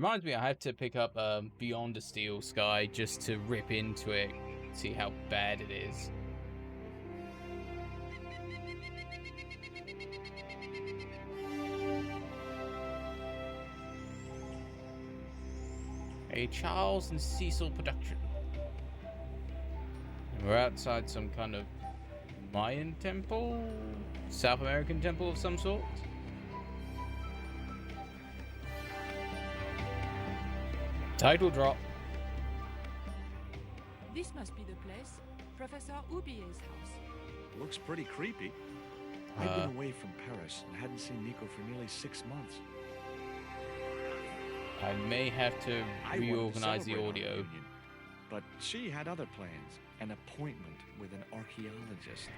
Reminds me, I have to pick up Beyond the Steel Sky just to rip into it, see how bad it is. A Charles and Cecil production. We're outside some kind of Mayan temple? South American temple of some sort? Title drop. This must be the place. Professor Ubier's house. Looks pretty creepy. I've been away from Paris and hadn't seen Nico for nearly 6 months. I may have to reorganize the audio. Reunion, but she had other plans. An appointment with an archaeologist.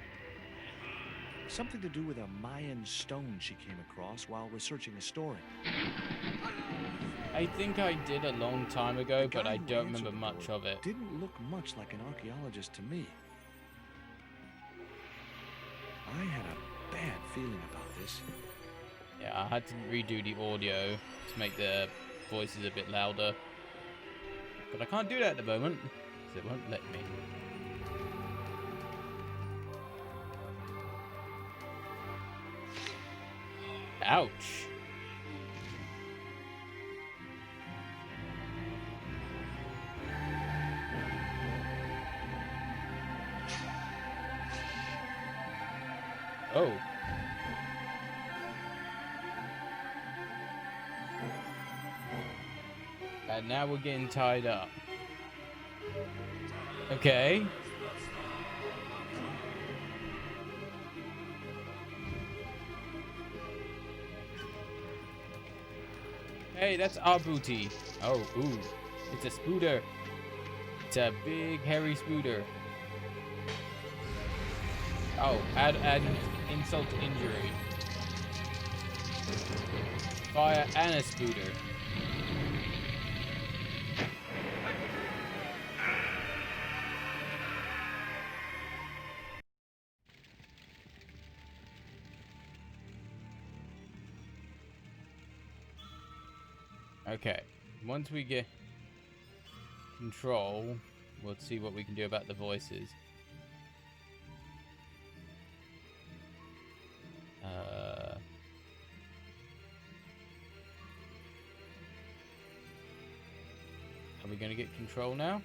Something to do with a Mayan stone she came across while researching a story. I think I did a long time ago, but I don't remember much of it. Didn't look much like an archaeologist to me. I had a bad feeling about this. Yeah, I had to redo the audio to make the voices a bit louder. But I can't do that at the moment, because it won't let me. Ouch. Oh. And now we're getting tied up. Okay. Hey, that's our booty. Oh, ooh. It's a spooter. It's a big, hairy spooter. Oh, add insult to injury. Fire and a spooter. Okay, once we get control, we'll see what we can do about the voices. Are we gonna get control now?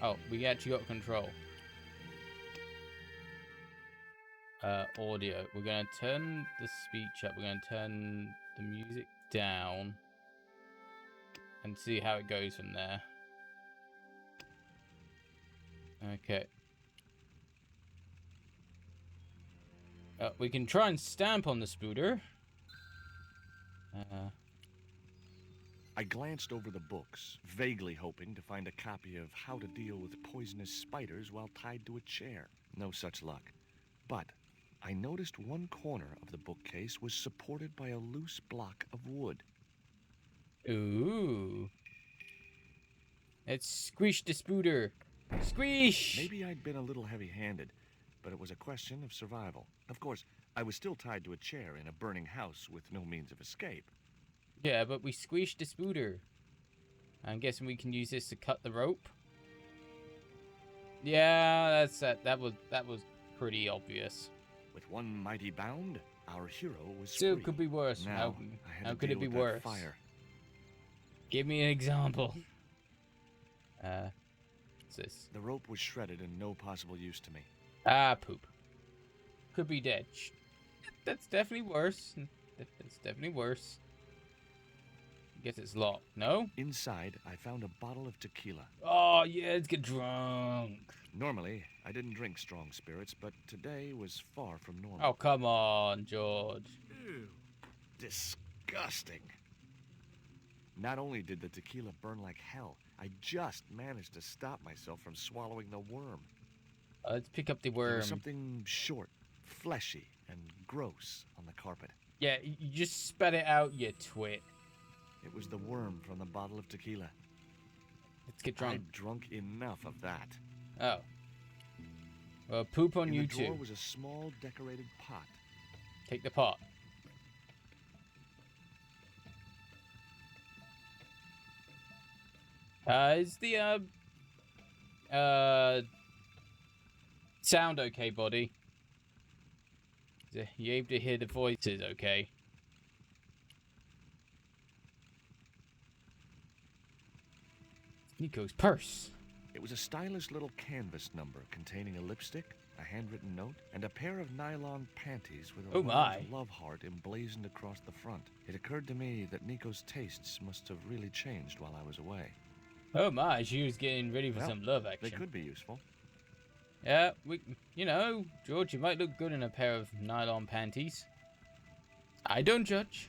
Oh, we actually got control. Audio. We're gonna turn the speech up. We're gonna turn the music down. And see how it goes from there. Okay. We can try and stamp on the spooter. I glanced over the books, vaguely hoping to find a copy of How to Deal with Poisonous Spiders While Tied to a Chair. No such luck. But I noticed one corner of the bookcase was supported by a loose block of wood. Ooh. Let's squish the spooter. Squish! Maybe I'd been a little heavy-handed, but it was a question of survival. Of course, I was still tied to a chair in a burning house with no means of escape. Yeah, but we squished the spooter. I'm guessing we can use this to cut the rope. Yeah, that's that. That was pretty obvious. With one mighty bound, our hero was Still free. Could be worse. Now, How could it be with that worse? Fire. Give me an example. What's this? The rope was shredded and no possible use to me. Ah, poop. Could be dead. That's definitely worse. That's definitely worse. Guess it's locked. No? Inside, I found a bottle of tequila. Oh, yeah, let's get drunk. Normally, I didn't drink strong spirits, but today was far from normal. Oh, come on, George. Ew. Disgusting. Not only did the tequila burn like hell, I just managed to stop myself from swallowing the worm. Let's pick up the There worm. was something short, fleshy, and gross on the carpet. Yeah, you just spat it out, you twit. It was the worm from the bottle of tequila. Let's get drunk. I'd drunk enough of that. Oh. Well, poop on In you the drawer too. was a small decorated pot. Take the pot. Is the sound okay, buddy? You able to hear the voices okay? Nico's purse. It was a stylish little canvas number containing a lipstick, a handwritten note, and a pair of nylon panties with a Oh my. large love heart emblazoned across the front. It occurred to me that Nico's tastes must have really changed while I was away. Oh my, she was getting ready for Well, some love They action. could be useful. Yeah, you know, George, you might look good in a pair of nylon panties. I don't judge.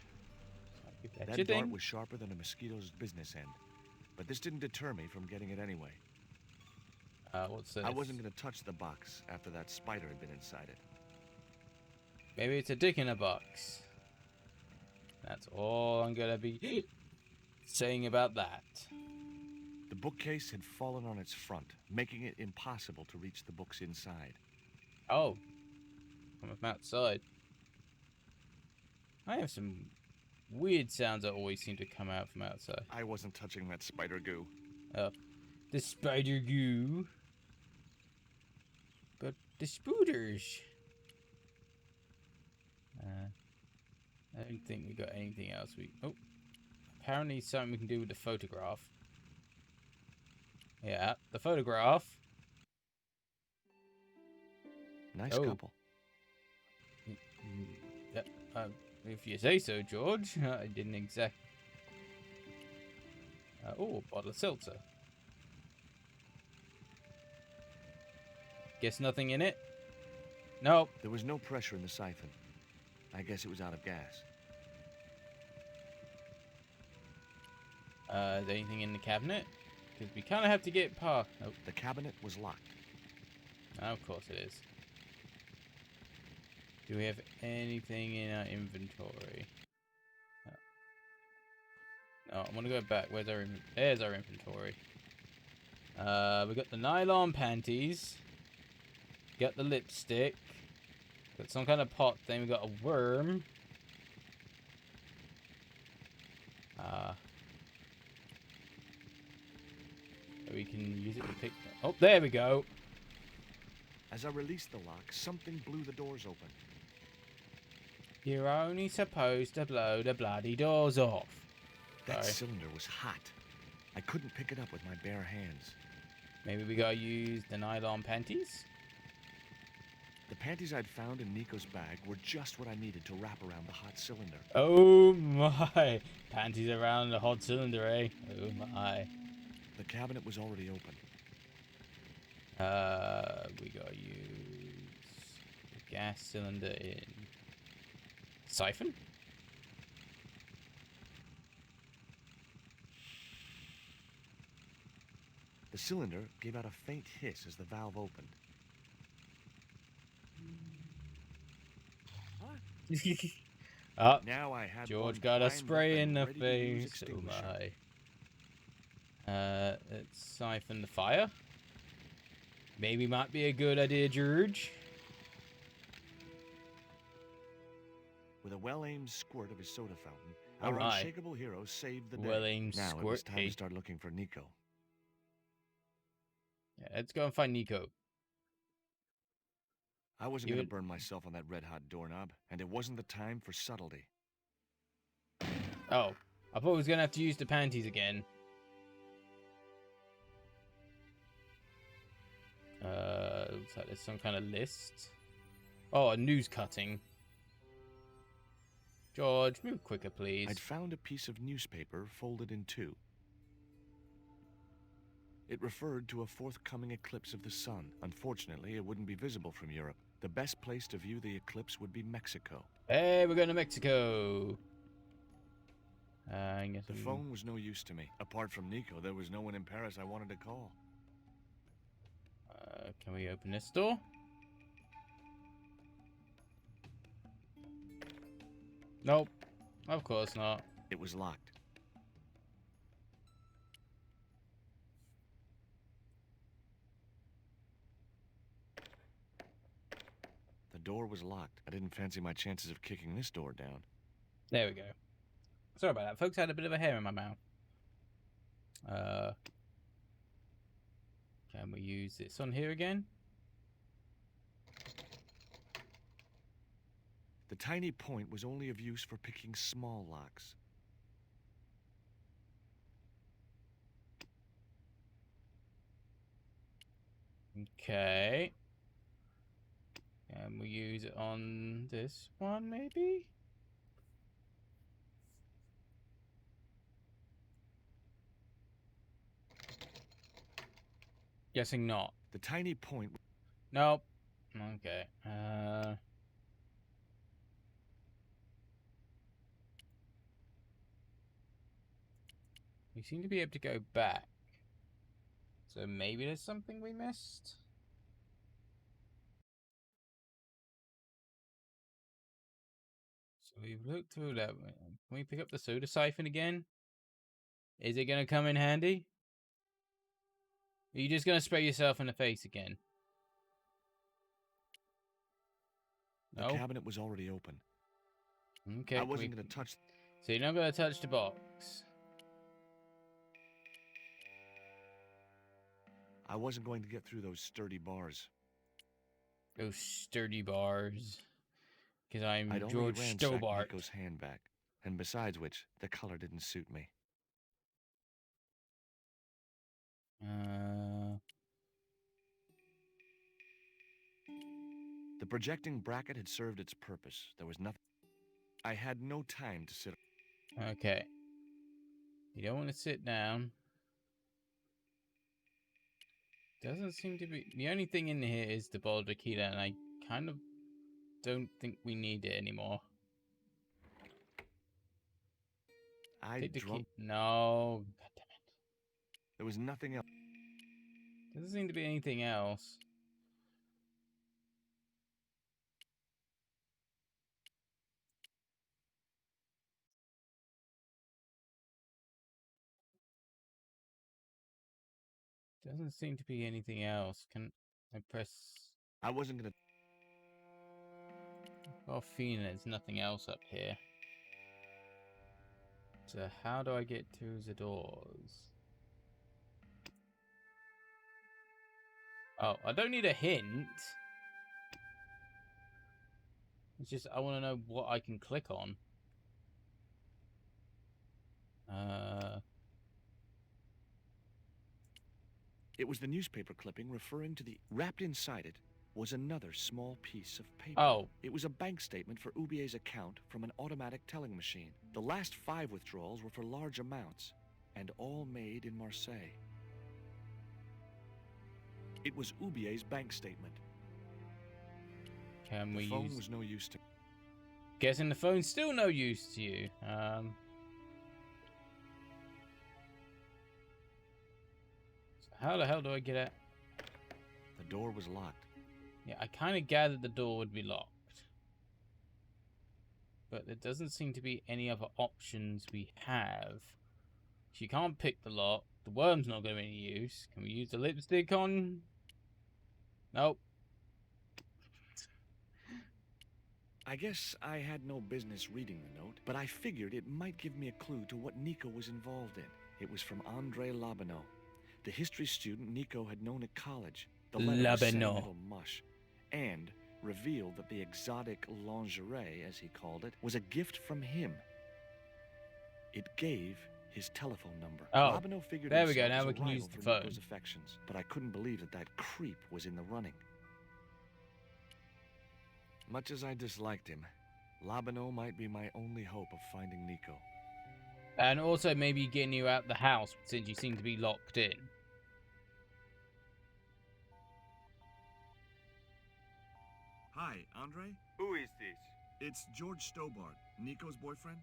If that's That your dart thing. was sharper than a mosquito's business end. But this didn't deter me from getting it anyway. What's this? I wasn't going to touch the box after that spider had been inside it. Maybe it's a dick in a box. That's all I'm gonna be saying about that. The bookcase had fallen on its front, making it impossible to reach the books inside. Oh, from outside. I have some weird sounds that always seem to come out from outside. I wasn't touching that spider goo. The spider goo. But the spooters. I don't think we got anything else. Apparently something we can do with the photograph. Yeah, the photograph. Nice Oh. couple. Yep. If you say so, George. I didn't exact. Oh, a bottle of seltzer. Guess nothing in it? Nope. There was no pressure in the siphon. I guess it was out of gas. Is there anything in the cabinet? Because we kind of have to get past. Nope. The cabinet was locked. Of course it is. Do we have anything in our inventory? No, I want to go back. Where's our There's our inventory. We got the nylon panties. Got the lipstick. Got some kind of pot thing. We got a worm. We can use it to pick. Oh, there we go. As I released the lock, something blew the doors open. You're only supposed to blow the bloody doors off. That Sorry. cylinder was hot. I couldn't pick it up with my bare hands. Maybe we gotta use the nylon panties? The panties I'd found in Nico's bag were just what I needed to wrap around the hot cylinder. Oh my! Panties around the hot cylinder, eh? Oh my. The cabinet was already open. We gotta use the gas cylinder in siphon? The cylinder gave out a faint hiss as the valve opened. Oh, Now I had George one got a primed spray up in and the ready to use face. Oh extinguisher. my. Let's siphon the fire. Maybe might be a good idea, George. With a well-aimed squirt of his soda fountain, Oh our my. unshakable hero saved the day. Well-aimed Now it was squirt, time eh? to start looking for Nico. Yeah, let's go and find Nico. I wasn't You going to would- burn myself on that red-hot doorknob, and it wasn't the time for subtlety. Oh, I thought we was gonna have to use the panties again. Looks like there's some kind of list. Oh, a news cutting. George, move quicker, please. I'd found a piece of newspaper folded in two. It referred to a forthcoming eclipse of the sun. Unfortunately, it wouldn't be visible from Europe. The best place to view the eclipse would be Mexico. Hey, we're going to Mexico. I guess The phone was no use to me. Apart from Nico, there was no one in Paris I wanted to call. Can we open this door? Nope. Of course not. It was locked. The door was locked. I didn't fancy my chances of kicking this door down. There we go. Sorry about that, folks. I had a bit of a hair in my mouth. we use this on here again? The tiny point was only of use for picking small locks. Okay. And we use it on this one, maybe? Guessing not. The tiny point... Nope. Okay. We seem to be able to go back. So maybe there's something we missed? So we've looked through that. Can we pick up the soda siphon again? Is it going to come in handy? Are you just going to spray yourself in the face again? The cabinet was already open. Okay. I wasn't going to touch... So you're not going to touch the box. I wasn't going to get through those sturdy bars. Those sturdy bars. Because I'm I'd George ransacked Stobart. Nico's handbag, and besides which, the color didn't suit me. The projecting bracket had served its purpose. There was nothing... I had no time to sit... Okay. You don't want to sit down. Doesn't seem to be... The only thing in here is the Boulder Key, and I kind of don't think we need it anymore. I drunk... No. God damn it. There was nothing else. Doesn't seem to be anything else. Doesn't seem to be anything else. Can I press... I wasn't gonna... Oh, feeling there's nothing else up here. So how do I get to the doors? Oh, I don't need a hint. It's just I want to know what I can click on. It was the newspaper clipping referring to the... Wrapped inside it was another small piece of paper. Oh. It was a bank statement for Ubier's account from an automatic telling machine. The last 5 withdrawals were for large amounts, and all made in Marseille. It was Ubier's bank statement. Can we use... The phone was no use to... Guessing the phone's still no use to you. So how the hell do I get out? The door was locked. Yeah, I kind of gathered the door would be locked. But there doesn't seem to be any other options we have. She can't pick the lock. The worm's not going to be any use. Can we use the lipstick on? Nope. I guess I had no business reading the note, but I figured it might give me a clue to what Nico was involved in. It was from Andre Labanau, the history student Nico had known at college. The letter was sentimental mush, and revealed that the exotic lingerie, as he called it, was a gift from him. It gave his telephone number. Oh, Labanau figured there we go. himself Now as we a can use rival the for phone. Nico's affections, but I couldn't believe that that creep was in the running. Much as I disliked him, Labanau might be my only hope of finding Nico. And also maybe getting you out the house, since you seem to be locked in. Hi, Andre? Who is this? It's George Stobart, Nico's boyfriend.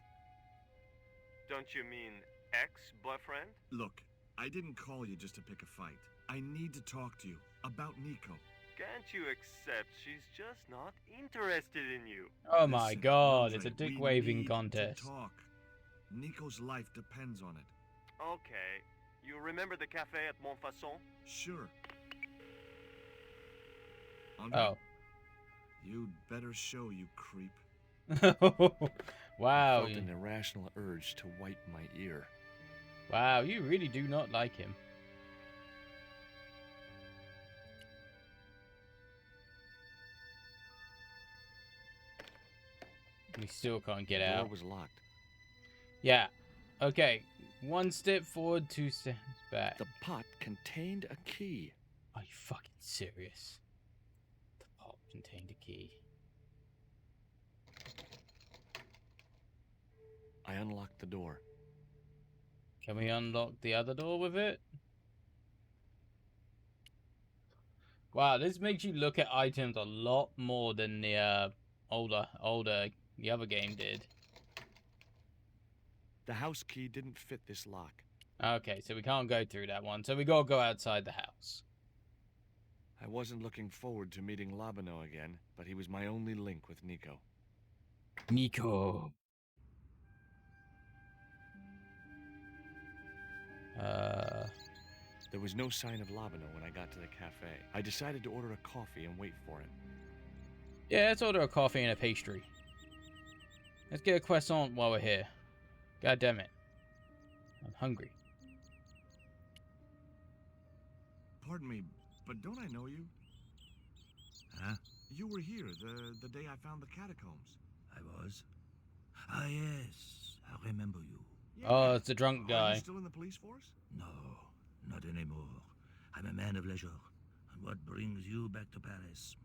Don't you mean ex-boyfriend? Look, I didn't call you just to pick a fight. I need to talk to you about Nico. Can't you accept she's just not interested in you? Oh my Listen, god, Andre, it's a dick we waving need contest. to talk. Nico's life depends on it. Okay. You remember the cafe at Montfaucon? Sure. Andre, Oh. you'd better show, you creep. Wow. I felt an irrational urge to wipe my ear. Wow, you really do not like him. We still can't get The door out. was locked. Yeah. Okay. 1 step forward, 2 steps back. The pot contained a key. Are you fucking serious? The pot contained a key. I unlocked the door. Can we unlock the other door with it? Wow, this makes you look at items a lot more than the the other game did. The house key didn't fit this lock. Okay, so we can't go through that one. So we gotta go outside the house. I wasn't looking forward to meeting Labano again, but he was my only link with Nico. Nico. There was no sign of Labano when I got to the cafe. I decided to order a coffee and wait for him. Yeah, let's order a coffee and a pastry. Let's get a croissant while we're here. God damn it. I'm hungry. Pardon me, but don't I know you? Huh? You were here the day I found the catacombs. I was? Ah, yes. I remember you. Oh, it's the drunk Are guy. you still in the police force? No, not anymore. I'm a man of leisure. And what brings you back to Paris?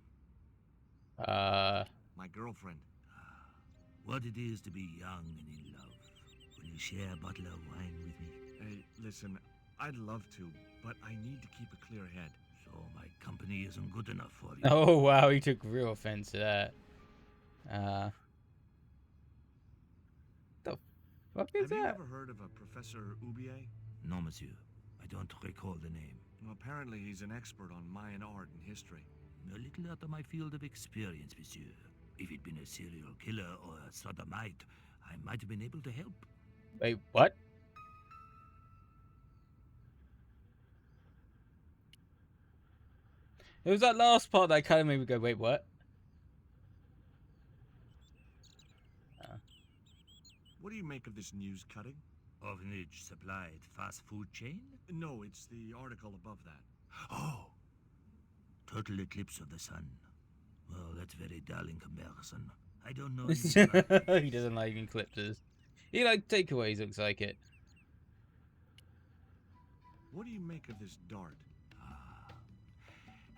My girlfriend. What it is to be young and in love. Will you share a bottle of wine with me? Hey, listen, I'd love to, but I need to keep a clear head. So my company isn't good enough for you. Oh, wow, he took real offense to that. The fuck is Have you that? ever heard of a Professor Oubier? No, monsieur. I don't recall the name. Well, apparently he's an expert on Mayan art and history. A little out of my field of experience, monsieur. If he'd been a serial killer or a sodomite, I might have been able to help. Wait, what? It was that last part that kind of made me go, wait, what? What do you make of this news cutting? Orphanage supplied fast food chain? No, it's the article above that. Oh! Total eclipse of the sun. Well, that's very dull in comparison. I don't know anything about it. He doesn't like eclipses. He likes takeaways, looks like it. What do you make of this dart?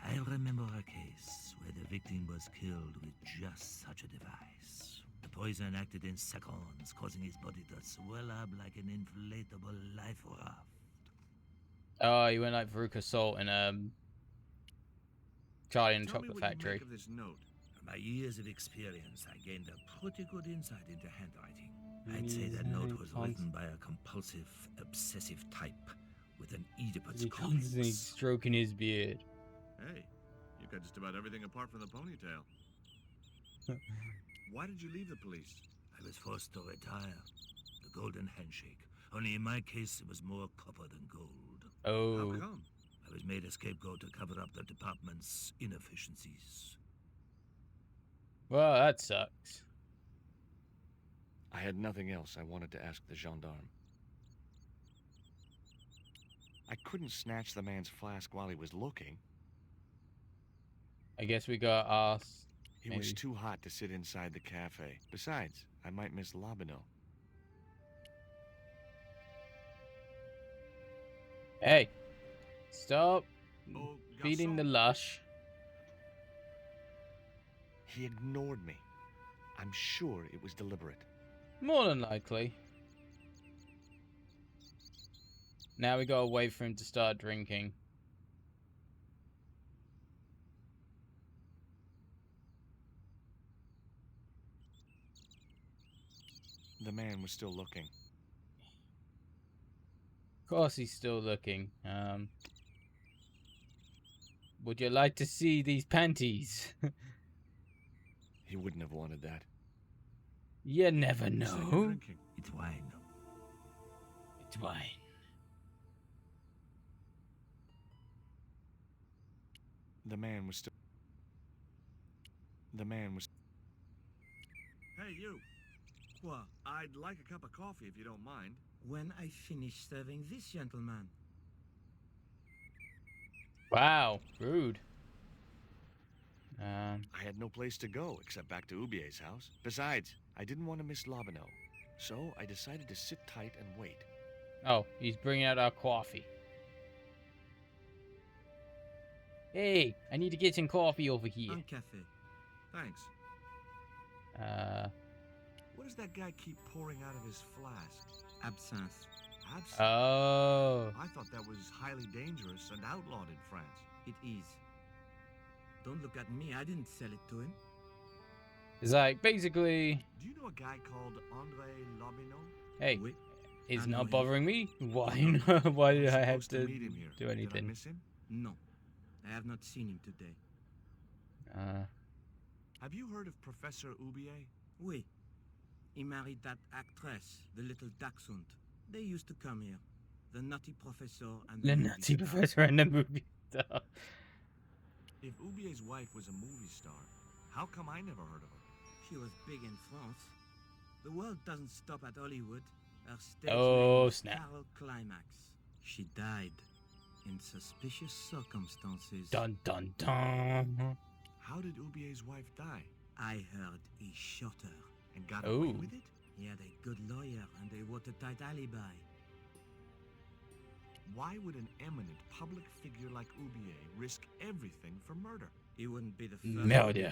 I remember a case where the victim was killed with just such a device. The poison acted in seconds, causing his body to swell up like an inflatable life raft. Oh, he went like Veruca Salt in Charlie and the Tell me Chocolate what Factory. you make of this note. From my years of experience, I gained a pretty good insight into handwriting. I'd say that note was written by a compulsive, obsessive type with an Oedipus He constantly complex. stroking his beard. Hey, you got just about everything apart from the ponytail. Why did you leave the police? I was forced to retire. The golden handshake. Only in my case, it was more copper than gold. Oh. How come? I was made a scapegoat to cover up the department's inefficiencies. Well, that sucks. I had nothing else I wanted to ask the gendarme. I couldn't snatch the man's flask while he was looking. I guess we got asked. It was Maybe. too hot to sit inside the cafe. Besides, I might miss Labano. Hey, stop Oh, feeding the garçon. lush. He ignored me. I'm sure it was deliberate. More than likely. Now we gotta wait for him to start drinking. The man was still looking. Of course he's still looking. Would you like to see these panties? He wouldn't have wanted that. You never You said you're know. drinking. It's wine. It's wine. The man was still... The man was... Hey, you. Well, I'd like a cup of coffee if you don't mind. When I finish serving this gentleman. Wow, rude. I had no place to go except back to Ubier's house. Besides, I didn't want to miss Lobino, so I decided to sit tight and wait. Oh, he's bringing out our coffee. Hey, I need to get some coffee over here. Un café. Thanks. What does that guy keep pouring out of his flask? Absinthe. Absinthe? Oh. I thought that was highly dangerous and outlawed in France. It is. Don't look at me. I didn't sell it to him. It's like, basically, Do you know a guy called André Lobino? hey, Oui. it's I know not him. bothering me. Why? Why did I have Supposed to meet him here. do Did I anything? miss him? No. I have not seen him today. Have you heard of Professor Oubier? Oui. He married that actress, the little dachshund. They used to come here. The nutty professor and The movie Nazi star. professor and the movie star. If Oubier's wife was a movie star, how come I never heard of her? She was big in France. The world doesn't stop at Hollywood. Her stage Oh, name was snap. Carol Climax. She died in suspicious circumstances. Dun dun dun. How did Oubier's wife die? I heard he shot her. And got away Oh. with it? He had a good lawyer and a watertight alibi. Why would an eminent public figure like Oubier risk everything for murder? He wouldn't be the first. Murder.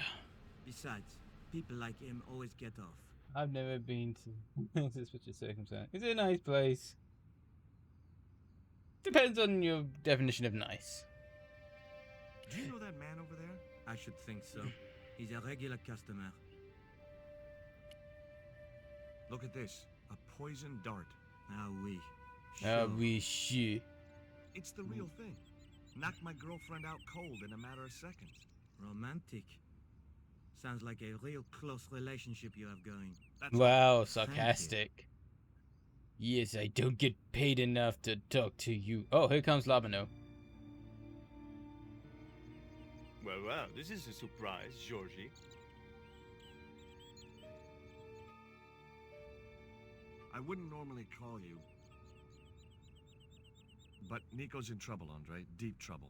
Besides, people like him always get off. I've never been to such a circumstance. It's a nice place. Depends on your definition of nice. Do you know that man over there? I should think so. He's a regular customer. Look at this. A poison dart. Ah oui. Ah, Sure. we shit. It's the real thing. Knocked my girlfriend out cold in a matter of seconds. Romantic. Sounds like a real close relationship you have going. That's Wow, you. sarcastic. Yes, I don't get paid enough to talk to you. Oh, here comes Labano. Well, this is a surprise, Georgie. I wouldn't normally call you. But Nico's in trouble, Andre. Deep trouble.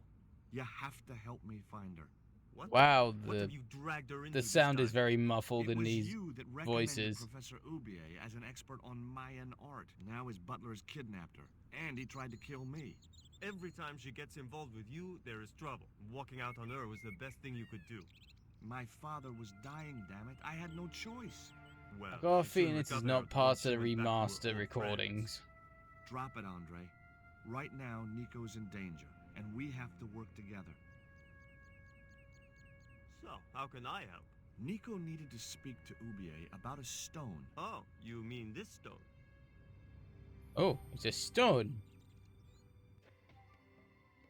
You have to help me find her. What? Wow, What have the you dragged her into the this sound is time? very muffled It in was these. you that recommended voices. Professor Oubier as an expert on Mayan art. Now his butler has kidnapped her. And he tried to kill me. Every time she gets involved with you, there is trouble. Walking out on her was the best thing you could do. My father was dying, damn it. I had no choice. Well, I got a she feeling soon this is recovered not her part once of she the went back to her remaster old recordings. Drop it, Andre. Right now, Nico's in danger, and we have to work together. friends. So, how can I help? Nico needed to speak to Oubier about a stone. Oh, you mean this stone? Oh, it's a stone.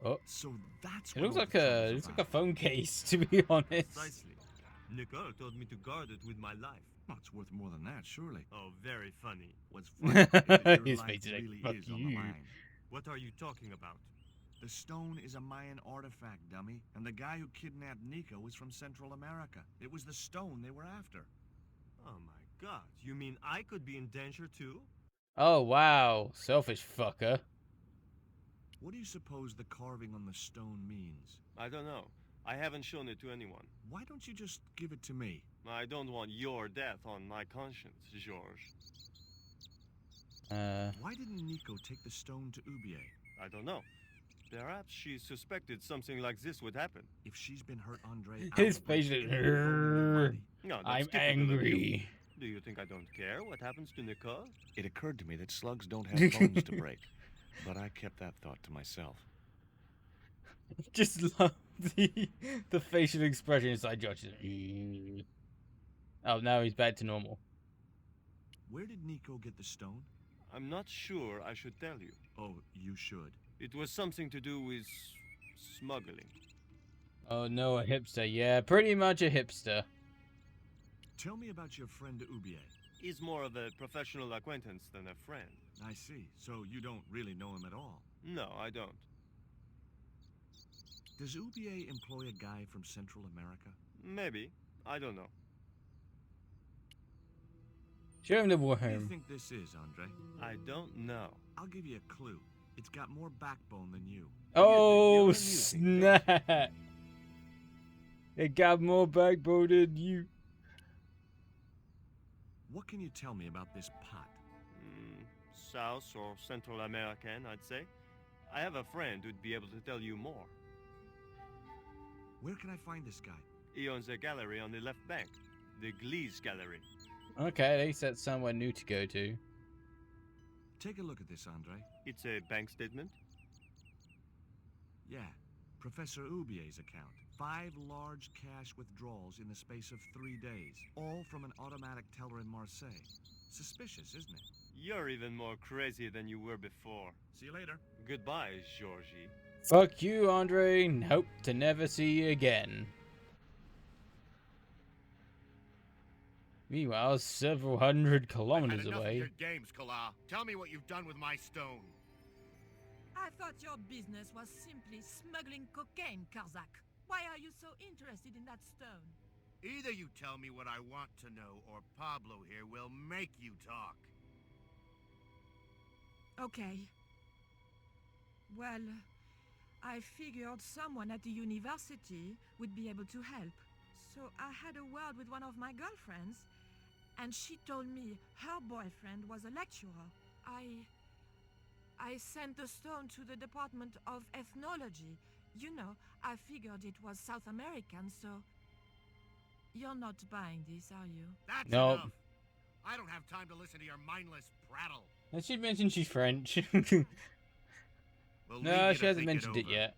Oh, So that's it what looks all like the a trouble's about. phone case, to be honest. Precisely. Nicole told me to guard it with my life. Well, it's worth more than that, surely. Oh, very funny. What's funny is that your His life face is like, really "Fuck is on you." the line. What are you talking about? The stone is a Mayan artifact, dummy, and the guy who kidnapped Nico was from Central America. It was the stone they were after. Oh my god, you mean I could be in danger too? Oh, wow. Selfish fucker. What do you suppose the carving on the stone means? I don't know. I haven't shown it to anyone. Why don't you just give it to me? I don't want your death on my conscience, George. Why didn't Nico take the stone to Oubier? I don't know. Perhaps she suspected something like this would happen. If she's been hurt, Andre, His I'll break face is- any bone in your body. No, that's I'm typical of you. angry. Do you think I don't care what happens to Nicole? It occurred to me that slugs don't have bones to break, but I kept that thought to myself. Just love the facial expression inside Josh. Oh, now he's back to normal. Where did Nico get the stone? I'm not sure I should tell you. Oh, you should. It was something to do with smuggling. Oh no, a hipster. Yeah, pretty much a hipster. Tell me about your friend Oubier. He's more of a professional acquaintance than a friend. I see. So you don't really know him at all. No, I don't. Does Oubier employ a guy from Central America? Maybe. I don't know. Show him the What do you worm. think this is, Andre? I don't know. I'll give you a clue. It's got more backbone than you. Oh, You're amusing, snap! It got more backbone than you. What can you tell me about this pot? South or Central American, I'd say. I have a friend who'd be able to tell you more. Where can I find this guy? He owns a gallery on the left bank, the Gliese Gallery. Okay, at least that's somewhere new to go to. Take a look at this, Andre. It's a bank statement. Yeah, Professor Houbier's account. 5 large cash withdrawals in the space of 3 days, all from an automatic teller in Marseille. Suspicious, isn't it? You're even more crazy than you were before. See you later. Goodbye, Georgie. Fuck you, Andre, and hope to never see you again. Meanwhile, several hundred kilometers away. games, Kala. Tell me what you've done with my stone. I thought your business was simply smuggling cocaine, Karzak. Why are you so interested in that stone? Either you tell me what I want to know, or Pablo here will make you talk. Okay. Well, I figured someone at the university would be able to help. So I had a word with one of my girlfriends, and she told me her boyfriend was a lecturer. I sent the stone to the Department of Ethnology. You know, I figured it was South American, so... You're not buying this, are you? That's Nope. enough. I don't have time to listen to your mindless prattle. And she mentioned she's French. We'll No, leave you she to hasn't think mentioned it over. yet.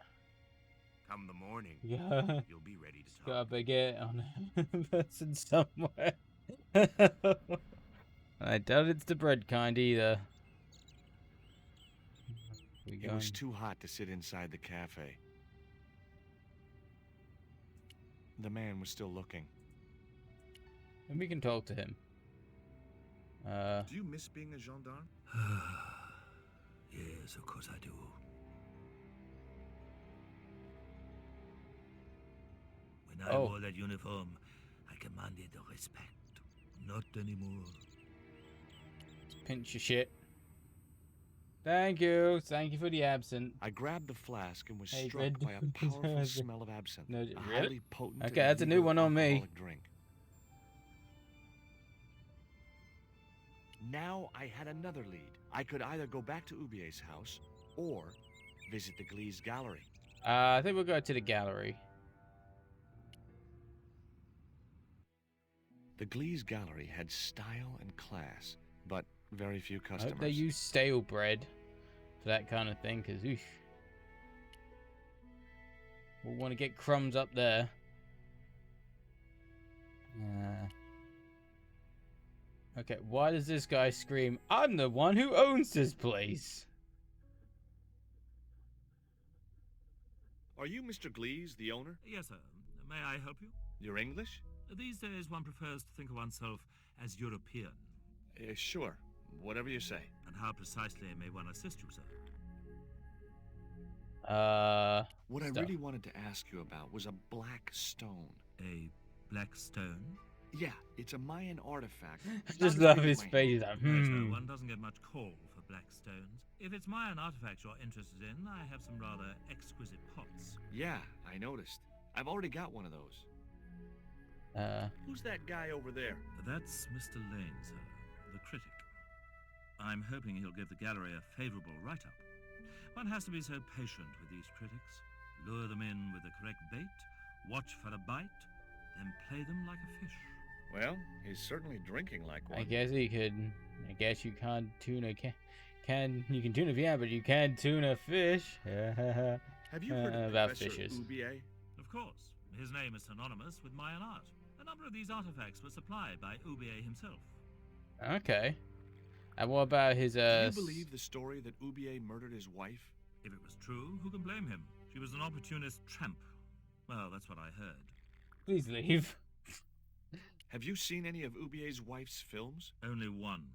Come the morning, Yeah. you'll be ready to Got a talk. baguette on a person somewhere. I doubt it's the bread kind either. We It was too hot to sit inside the cafe. The man was still looking. And we can talk to him. Do you miss being a gendarme? Yes, of course I do. When I Oh. wore that uniform, I commanded respect. Not anymore. pinch your shit. Thank you. Thank you for the absinthe. I grabbed the flask and was Hey, struck Red. by a powerful smell of absinthe. No, a really? highly potent Okay, and that's a new legal one on me. alcoholic drink. Now I had another lead. I could either go back to Houbier's house or visit the Gliese Gallery. I think we'll go to the gallery. The Gliese Gallery had style and class, but very few I customers. hope they use stale bread for that kind of thing, because oof. We'll want to get crumbs up there. Okay, why does this guy scream, "I'm the one who owns this place"? Are you Mr. Gliese, the owner? Yes, sir. May I help you? You're English? These days, one prefers to think of oneself as European. Sure. Whatever you say. And how precisely may one assist you, sir? What I Stuff. really wanted to ask you about was a black stone. A black stone? Yeah, it's a Mayan artifact. I Not just as love big as his my face. hand. He's like, No, sir, one hmm. doesn't get much call for black stones. If it's Mayan artifacts you're interested in, I have some rather exquisite pots. Yeah, I noticed. I've already got one of those. Who's that guy over there? That's Mr. Lane, sir, the critic. I'm hoping he'll give the gallery a favorable write-up. One has to be so patient with these critics. Lure them in with the correct bait, watch for a bite, then play them like a fish. Well, he's certainly drinking like one. I guess he could. I guess you can't tune a you can tune a piano, but you can't tune a fish. Have you heard of about Professor fishes. Houbier? Of course, his name is synonymous with Mayan art. A number of these artifacts were supplied by Houbier himself. Okay. And what about his Do you believe the story that Houbier murdered his wife? If it was true, who can blame him? She was an opportunist tramp. Well, that's what I heard. Please leave. Have you seen any of Houbier's wife's films? Only one.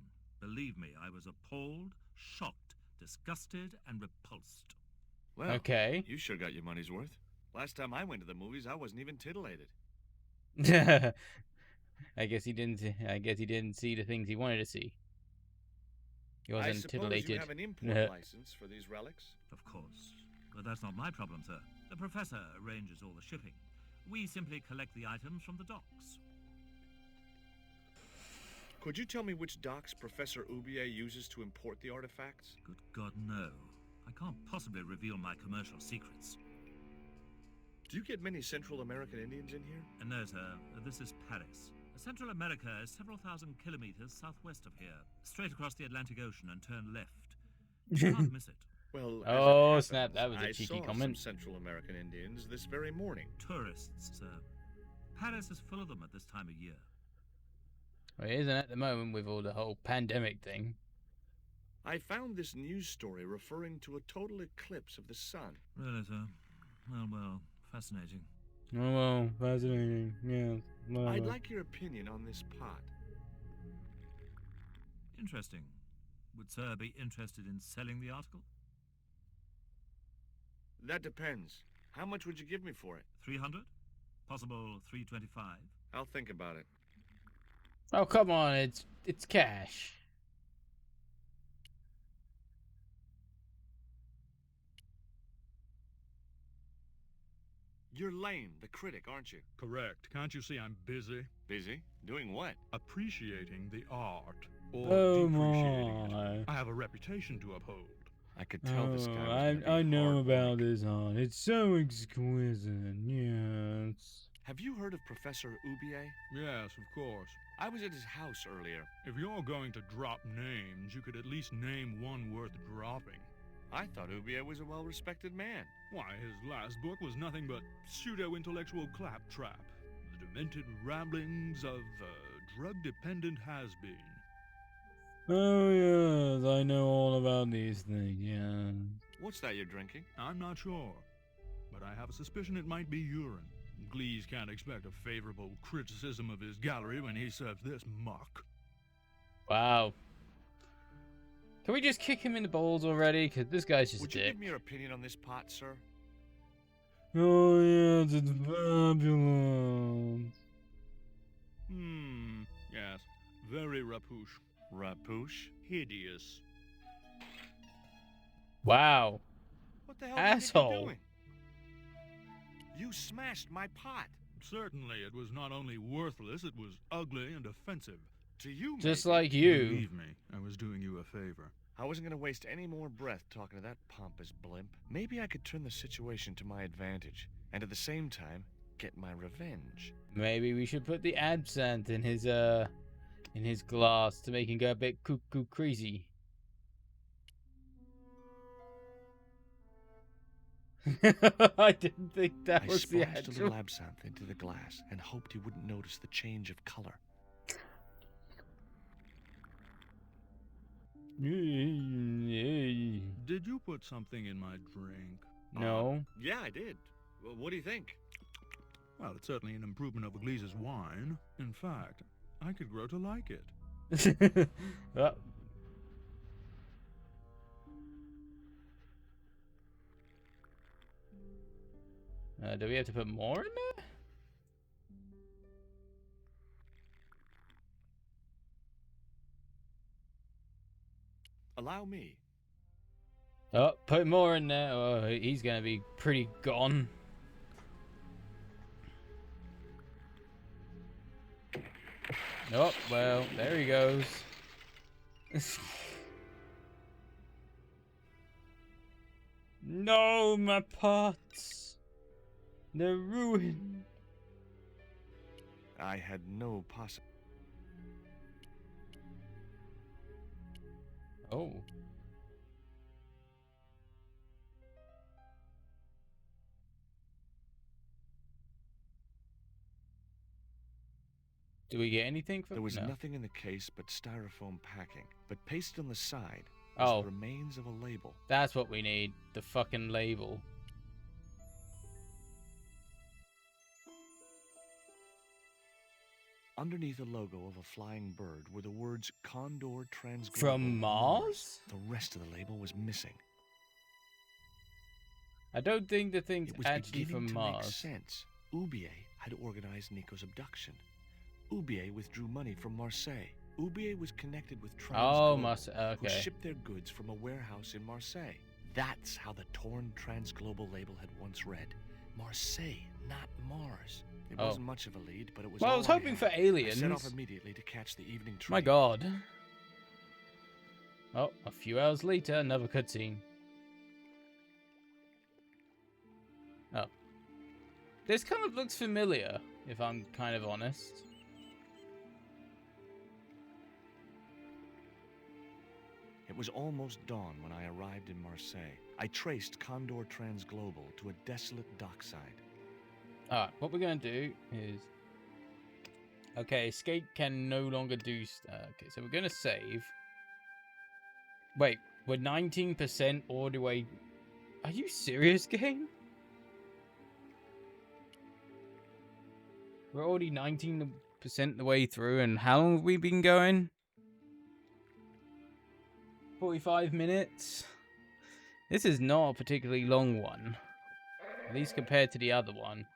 Believe me, I was appalled, shocked, disgusted, and repulsed. Well, Okay. you sure got your money's worth. Last time I went to the movies, I wasn't even titillated. I guess he didn't see the things he wanted to see. He I wasn't suppose titillated. you have an import Yeah. license for these relics? Of course. But that's not my problem, sir. The professor arranges all the shipping. We simply collect the items from the docks. Could you tell me which docks Professor Ubier uses to import the artifacts? Good God, no. I can't possibly reveal my commercial secrets. Do you get many Central American Indians in here? No, sir. This is Paris. Central America is several thousand kilometers southwest of here, straight across the Atlantic Ocean and turn left. You can't miss it. Well, as it Oh, happens, snap, that was a I cheeky saw comment. some Central American Indians this very morning. Tourists, sir. Paris is full of them at this time of year. Well, it isn't at the moment with all the whole pandemic thing. I found this news story referring to a total eclipse of the sun. Really, sir? Well, fascinating. Oh, well, fascinating. Yeah. Well, I'd like your opinion on this pot. Interesting. Would sir be interested in selling the article? That depends. How much would you give me for it? 300? Possible 325? I'll think about it. Oh, come on, it's cash. You're Lane, the critic, aren't you? Correct. Can't you see I'm busy? Busy? Doing what? Appreciating the art. Or Oh depreciating my. it. I have a reputation to uphold. I could tell this guy was Oh, gonna be I know hard about work. this art. It's so exquisite. Yes. Have you heard of Professor Ubier? Yes, of course. I was at his house earlier. If you're going to drop names, you could at least name one worth dropping. I thought Ubier was a well-respected man. Why, his last book was nothing but pseudo-intellectual claptrap. The demented ramblings of a drug-dependent has-been. Oh yes, I know all about these things. Yeah. What's that you're drinking? I'm not sure, but I have a suspicion it might be urine. Glees can't expect a favorable criticism of his gallery when he serves this muck. Wow. Can we just kick him in the balls already? Because this guy's just Would a you dick. give me your opinion on this pot, sir? Oh yes, it's fabulous. Yes. Very rapouche. Rapouche? Hideous. Wow. What the hell Asshole. are you doing? You smashed my pot. Certainly, it was not only worthless, it was ugly and offensive. To you, Just maybe. like you. Believe me, I was doing you a favor. I wasn't going to waste any more breath talking to that pompous blimp. Maybe I could turn the situation to my advantage, and at the same time, get my revenge. Maybe we should put the absinthe in his glass to make him go a bit cuckoo crazy. I didn't think that I was the splashed a little actual. absinthe into the glass and hoped he wouldn't notice the change of color. Did you put something in my drink? No. Yeah, I did. Well, what do you think? Well, it's certainly an improvement over Gleese's wine. In fact, I could grow to like it. Oh. Do we have to put more in there? Allow me. Oh, put more in there. Oh, he's gonna be pretty gone. Oh, well, there he goes. No, my pots. They're ruined. I had no possible. Oh. Do we get anything from There was no. nothing in the case but styrofoam packing, but pasted on the side was Oh. the remains of a label. That's what we need. The fucking label. Underneath the logo of a flying bird were the words Condor Transglobal. From Mars? The rest of the label was missing. I don't think the thing's It was actually beginning from to make Mars. sense. Ubier had organized Nico's abduction. Ubier withdrew money from Marseille. Ubier was connected with Oh, Transglobal, Marseille. who Okay. shipped their goods from a warehouse in Marseille. That's how the torn Transglobal label had once read. Marseille, not Mars. It Oh. wasn't much of a lead, but it was Well, I all was hoping had. for I set aliens. off immediately to catch the evening train. My god. Oh, a few hours later, another cutscene. Oh. This kind of looks familiar, if I'm kind of honest. It was almost dawn when I arrived in Marseille. I traced Condor Transglobal to a desolate dockside. Alright, what we're going to do is... Okay, escape can no longer do... okay, so we're going to save. Wait, we're 19% all the way... Are you serious, game? We're already 19% the way through, and how long have we been going? 45 minutes? This is not a particularly long one. At least compared to the other one.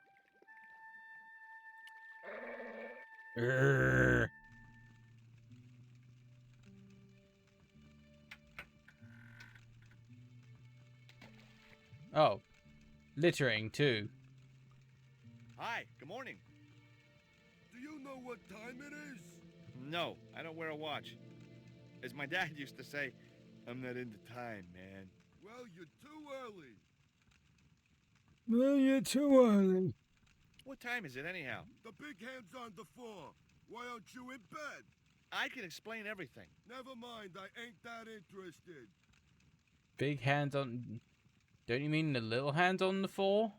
Urgh. Oh. Littering, too. Hi, good morning. Do you know what time it is? No, I don't wear a watch. As my dad used to say, I'm not into time, man. Well, you're too early. Well, you're too early. What time is it anyhow? The big hand's on the floor. Why aren't you in bed? I can explain everything. Never mind, I ain't that interested. Big hands on... Don't you mean the little hands on the 4?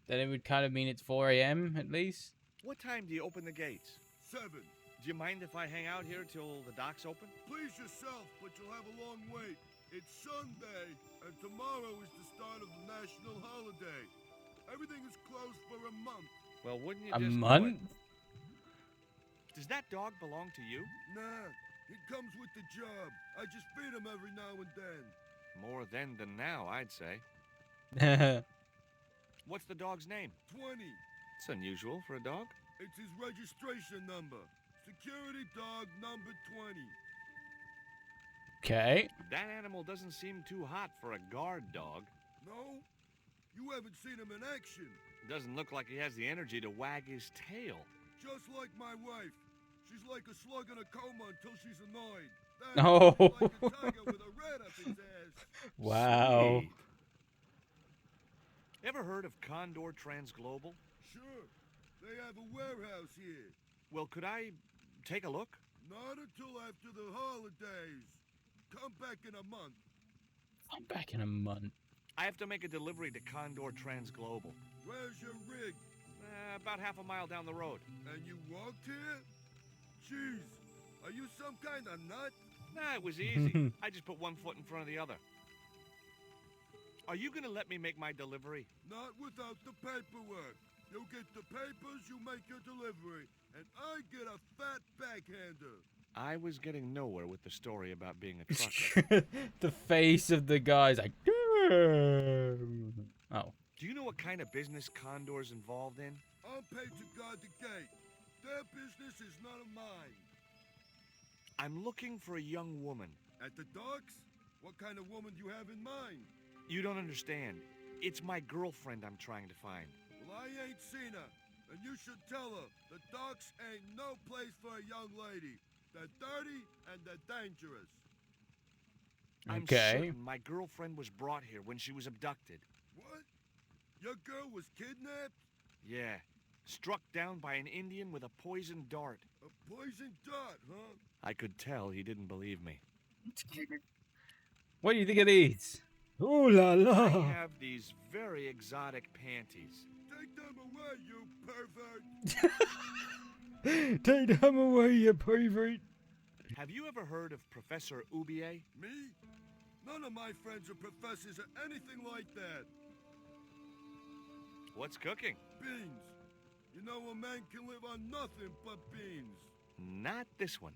Then it would kind of mean it's 4 a.m. at least. What time do you open the gates? 7. Do you mind if I hang out here till the docks open? Please yourself, but you'll have a long wait. It's Sunday, and tomorrow is the start of the national holiday. Everything is closed for a month. Well, wouldn't you A just know month? it? Does that dog belong to you? Nah, he comes with the job. I just feed him every now and then. More then than now, I'd say. What's the dog's name? 20. It's unusual for a dog. It's his registration number. Security dog number 20. Okay. That animal doesn't seem too hot for a guard dog. No? You haven't seen him in action. Doesn't look like he has the energy to wag his tail. Just like my wife. She's like a slug in a coma until she's annoyed. Oh. Like a tiger with a rat up his ass. Wow. Sweet. Ever heard of Condor Transglobal? Sure. They have a warehouse here. Well, could I take a look? Not until after the holidays. Come back in a month. I'm back in a month. I have to make a delivery to Condor Transglobal. Where's your rig? About half a mile down the road. And you walked here? Jeez, are you some kind of nut? Nah, it was easy. I just put one foot in front of the other. Are you gonna let me make my delivery? Not without the paperwork. You get the papers, you make your delivery, and I get a fat backhander. I was getting nowhere with the story about being a trucker. The face of the guy's like... Oh. Do you know what kind of business Condor's involved in? I'm paid to guard the gate. Their business is none of mine. I'm looking for a young woman. At the docks? What kind of woman do you have in mind? You don't understand. It's my girlfriend I'm trying to find. Well, I ain't seen her, and you should tell her the docks ain't no place for a young lady. They're dirty and they're dangerous. I'm Okay. certain my girlfriend was brought here when she was abducted. What? Your girl was kidnapped? Yeah. Struck down by an Indian with a poisoned dart. A poison dart, huh? I could tell he didn't believe me. What do you think of these? Ooh la I la. have these very exotic panties. Take them away, you pervert! Take them away, you pervert. Have you ever heard of Professor Oubier? Me? None of my friends are professors or anything like that. What's cooking? Beans. You know a man can live on nothing but beans. Not this one.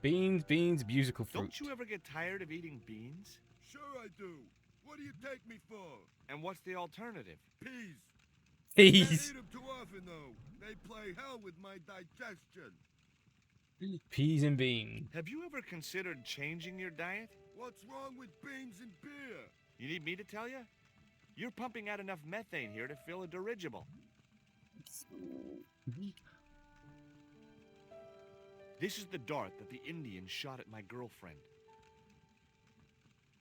Beans, beans, musical fruit. Don't you ever get tired of eating beans? Sure I do. What do you take me for? And what's the alternative? Peas. Can't Peas. eat them too often, though. They play hell with my digestion. Peas and beans. Have you ever considered changing your diet? What's wrong with beans and beer? You need me to tell you? You're pumping out enough methane here to fill a dirigible. This is the dart that the Indians shot at my girlfriend.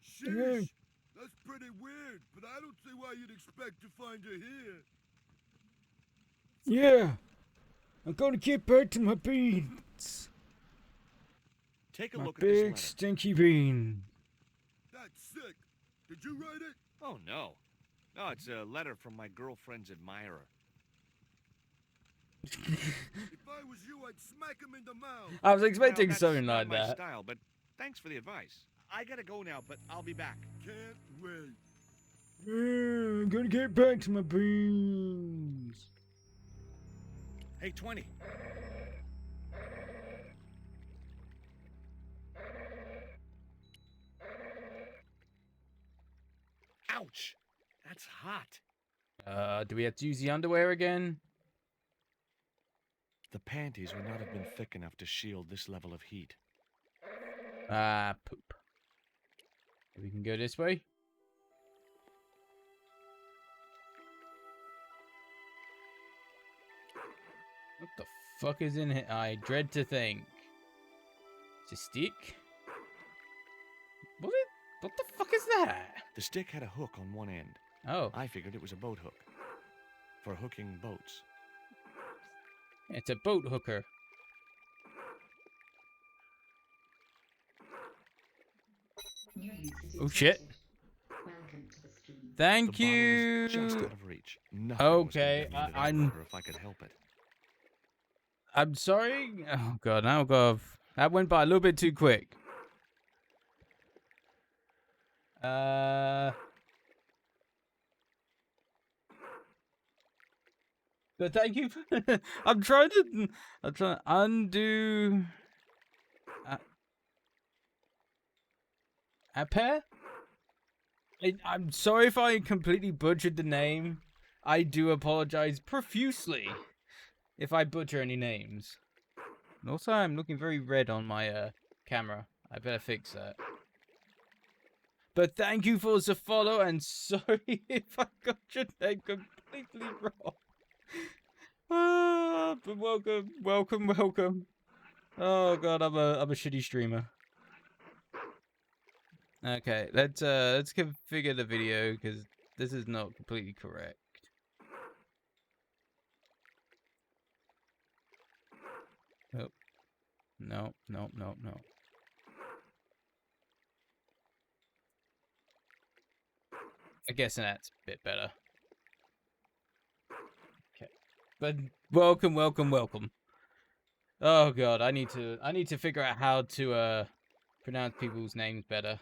Sheesh, that's pretty weird, but I don't see why you'd expect to find her here. Yeah, I'm gonna get back to my beans. Take a My look at this big letter. stinky bean. That's sick. Did you write it? Oh, no. No, it's a letter from my girlfriend's admirer. If I was you, I'd smack him in the mouth. I was expecting Well, that's something not like my that. style, but thanks for the advice. I gotta go now, but I'll be back. Can't wait. Yeah, I'm gonna get back to my beans. Hey, 20. Ouch! That's hot. Do we have to use the underwear again? The panties would not have been thick enough to shield this level of heat. Ah, poop. We can go this way. What the fuck is in here? I dread to think. It's a stick? What the fuck is that? The stick had a hook on one end. Oh, I figured it was a boat hook. For hooking boats. it's a boat hooker. Oh shit. Thank The you. bottle was just out of reach. Nothing Okay, was gonna get me into that I'm- water if I could help it. I'm sorry. Oh god, now god, that went by a little bit too quick. But thank you. I'm trying to undo. Aper? I'm sorry if I completely butchered the name. I do apologize profusely if I butcher any names. And also, I'm looking very red on my camera. I better fix that. But thank you for the follow, and sorry if I got your name completely wrong. But welcome. Oh god, I'm a shitty streamer. Okay, let's configure the video because this is not completely correct. Oh. No. I guess that's a bit better. Okay. But welcome. Oh god, I need to figure out how to pronounce people's names better.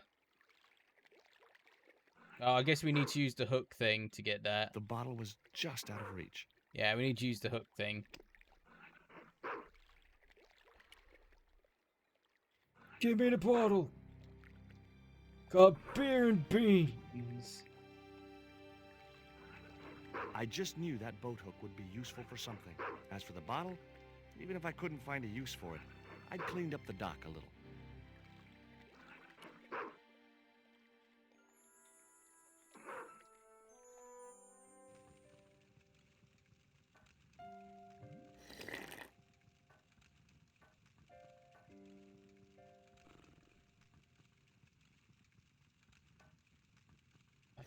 Oh, I guess we need to use the hook thing to get that. The bottle was just out of reach. Yeah, we need to use the hook thing. Give me the bottle. Got beer and beans. I just knew that boat hook would be useful for something. As for the bottle, even if I couldn't find a use for it, I'd cleaned up the dock a little.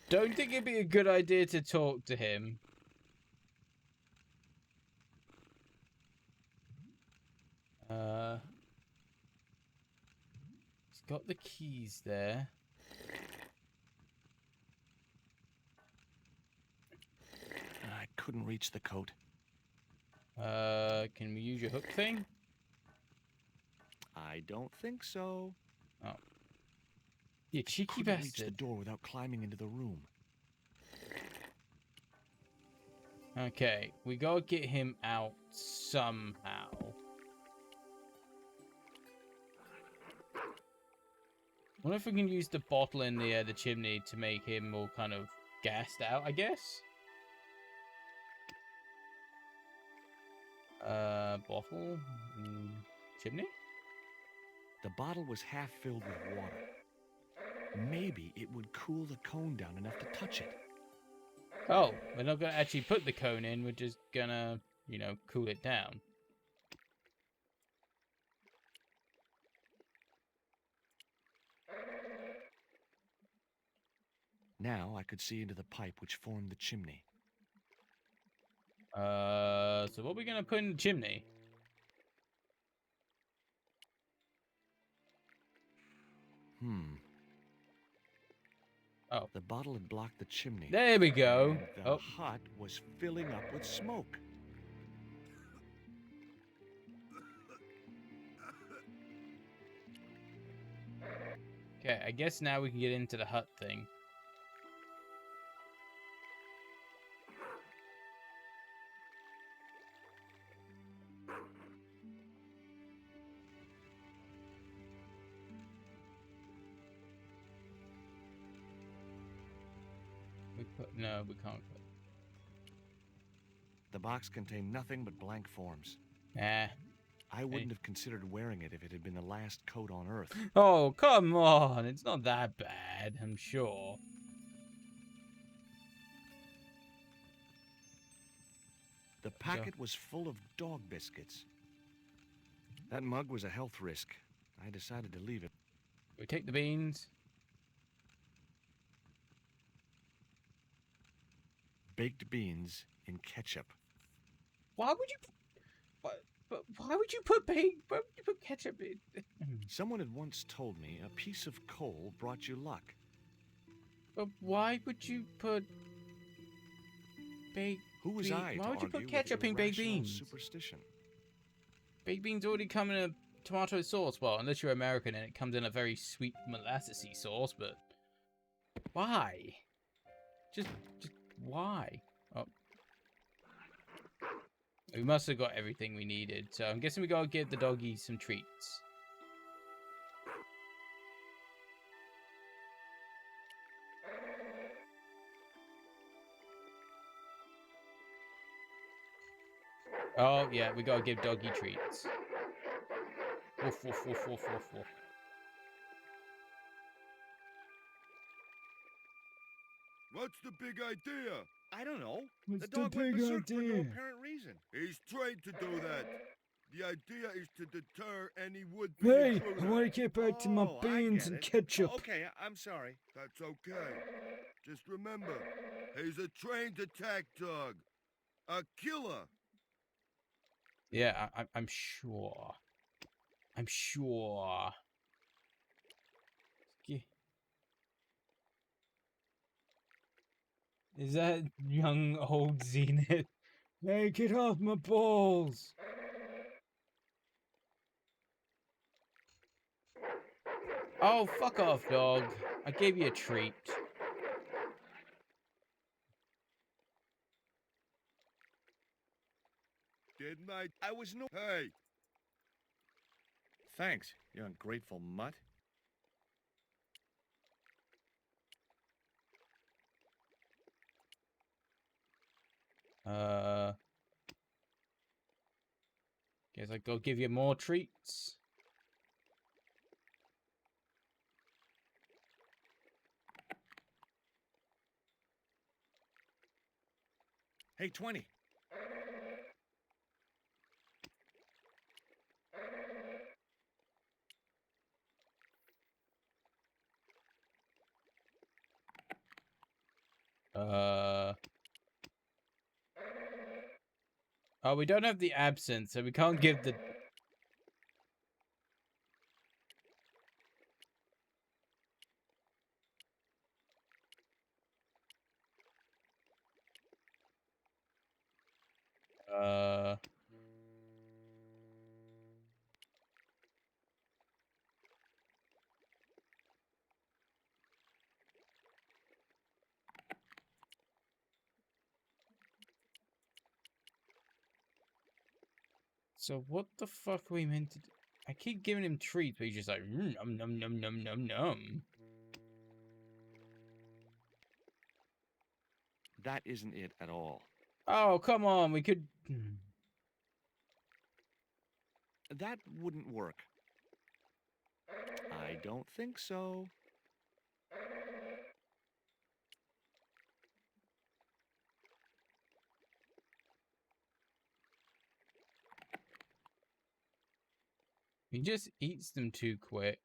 Don't think it'd be a good idea to talk to him. He's got the keys there. I couldn't reach the coat. Can we use your hook thing? I don't think so. Oh. You cheeky Couldn't reach the bastard. door without climbing into the room. Okay, we gotta get him out somehow. I wonder if we can use the bottle in the chimney to make him more kind of gassed out, I guess. Bottle? Chimney? The bottle was half filled with water. Maybe it would cool the cone down enough to touch it. Oh, we're not gonna actually put the cone in. We're just gonna, you know, cool it down. Now I could see into the pipe which formed the chimney. So what are we gonna put in the chimney? Oh. The bottle had blocked the chimney. There we go. And the Oh. hut was filling up with smoke. Okay, I guess now we can get into the hut thing. No, we can't put. The box contained nothing but blank forms. Nah. I wouldn't have considered wearing it if it had been the last coat on Earth. Oh, come on. It's not that bad, I'm sure. The packet was full of dog biscuits. That mug was a health risk. I decided to leave it. We take the beans. Baked beans in ketchup. Why would you? But why would you put Why would you put ketchup in? Someone had once told me a piece of coal brought you luck. But why would you put baked? Who was bean- I Why to would you argue put ketchup with in baked irrational beans? superstition? Baked beans already come in a tomato sauce. Well, unless you're American and it comes in a very sweet molassesy sauce. But why? Just why? Oh. We must have got everything we needed, so I'm guessing we gotta give the doggy some treats. Oh, yeah, we gotta give doggy treats. Woof, woof, woof, woof, woof, woof. What's the big idea? I don't know. What's the the dog went big berserk for no idea? apparent reason. He's trained to do that. The idea is to deter any would-be Hey, intruder. I want to get back to my Oh, I beans get and it. ketchup. Okay, I'm sorry. That's okay. Just remember, he's a trained attack dog. A killer. Yeah, I'm sure. I'm sure. Is that young old Zenith? Hey, get off my balls. Oh, fuck off, dog. I gave you a treat. Didn't I was no... Hey, Thanks, you ungrateful mutt. Guess I gotta give you more treats. Hey, 20. Oh, we don't have the absinthe, so we can't give the... So what the fuck are we meant to do? I keep giving him treats, but he's just like, num num num num num num. That isn't it at all. Oh, come on, we could... That wouldn't work. I don't think so. He just eats them too quick.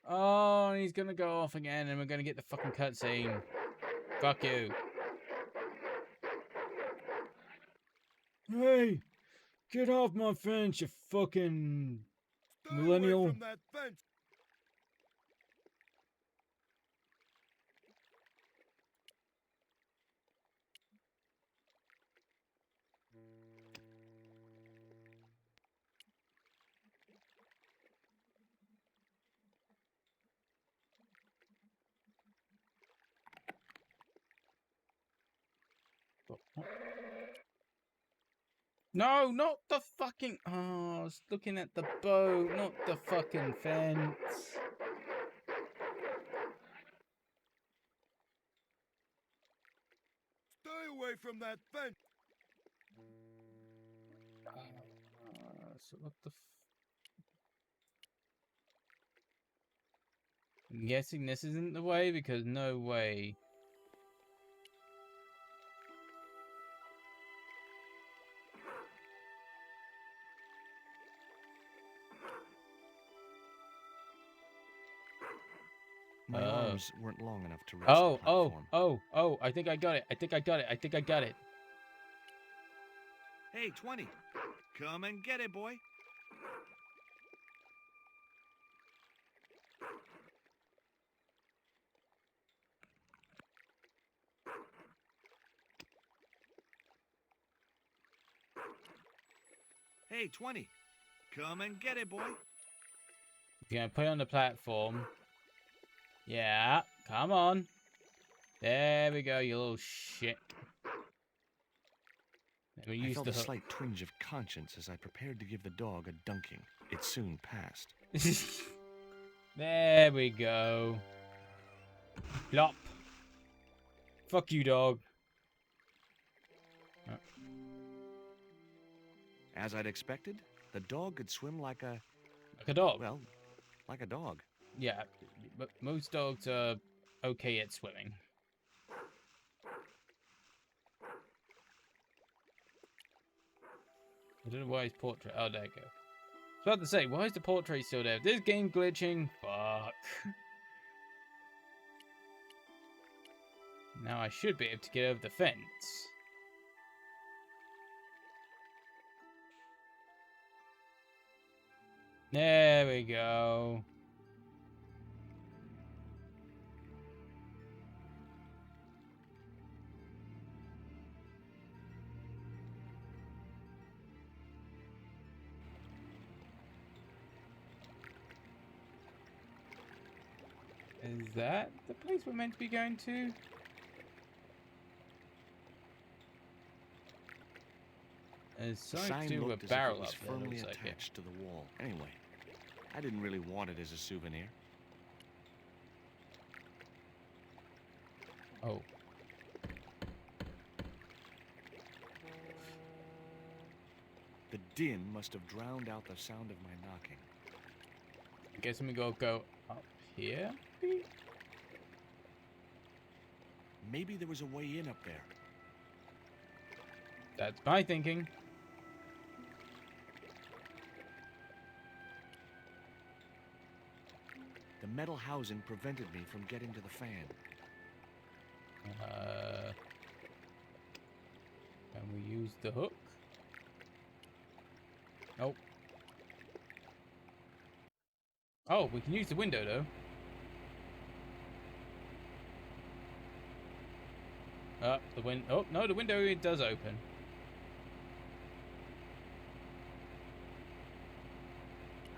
Oh, and he's gonna go off again, and we're gonna get the fucking cutscene. Fuck you. Hey, get off my fence, you fucking Stay millennial. away from that fence. No, not the fucking. Oh, I was looking at the boat, not the fucking fence. Stay away from that fence. So what the? I'm guessing this isn't the way because no way. My arms weren't long enough to reach Oh, the platform. I think I got it. I think I got it. Hey, 20. Come and get it, boy. Hey, 20. Come and get it, boy. You're gonna put it on the platform. Yeah, come on. There we go, you little shit. Let me I use felt the a hook. slight twinge of conscience as I prepared to give the dog a dunking. It soon passed. There we go. Plop. Fuck you, dog. As I'd expected, the dog could swim like a... Like a dog. Well, like a dog. Yeah, but most dogs are okay at swimming. I don't know why his portrait. Oh, there you go. I was about to say, why is the portrait still there? This game glitching? Fuck. Now I should be able to get over the fence. There we go. Is that the place we're meant to be going to? There's The something sign to do with looked a as if it barrel was up there, firmly looks like it. attached to the wall. Anyway, I didn't really want it as a souvenir. Oh. The din must have drowned out the sound of my knocking. I guess we go up here? Maybe there was a way in up there. That's my thinking. The metal housing prevented me from getting to the fan. Can we use the hook? Nope. Oh, we can use the window though. Oh, no, the window it does open.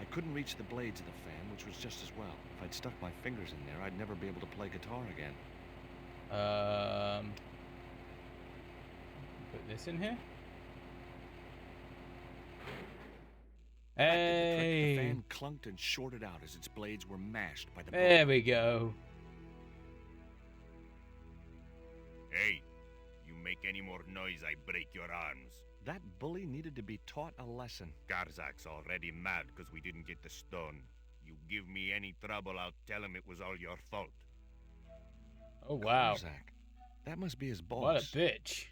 I couldn't reach the blades of the fan, which was just as well. If I'd stuck my fingers in there, I'd never be able to play guitar again. Put this in here. That did the trick. Hey, The fan clunked and shorted out as its blades were mashed by the bolt. there we go. Hey, you make any more noise, I break your arms. That bully needed to be taught a lesson. Garzak's already mad because we didn't get the stone. You give me any trouble, I'll tell him it was all your fault. Oh wow, Garzak. That must be his boss. what a bitch.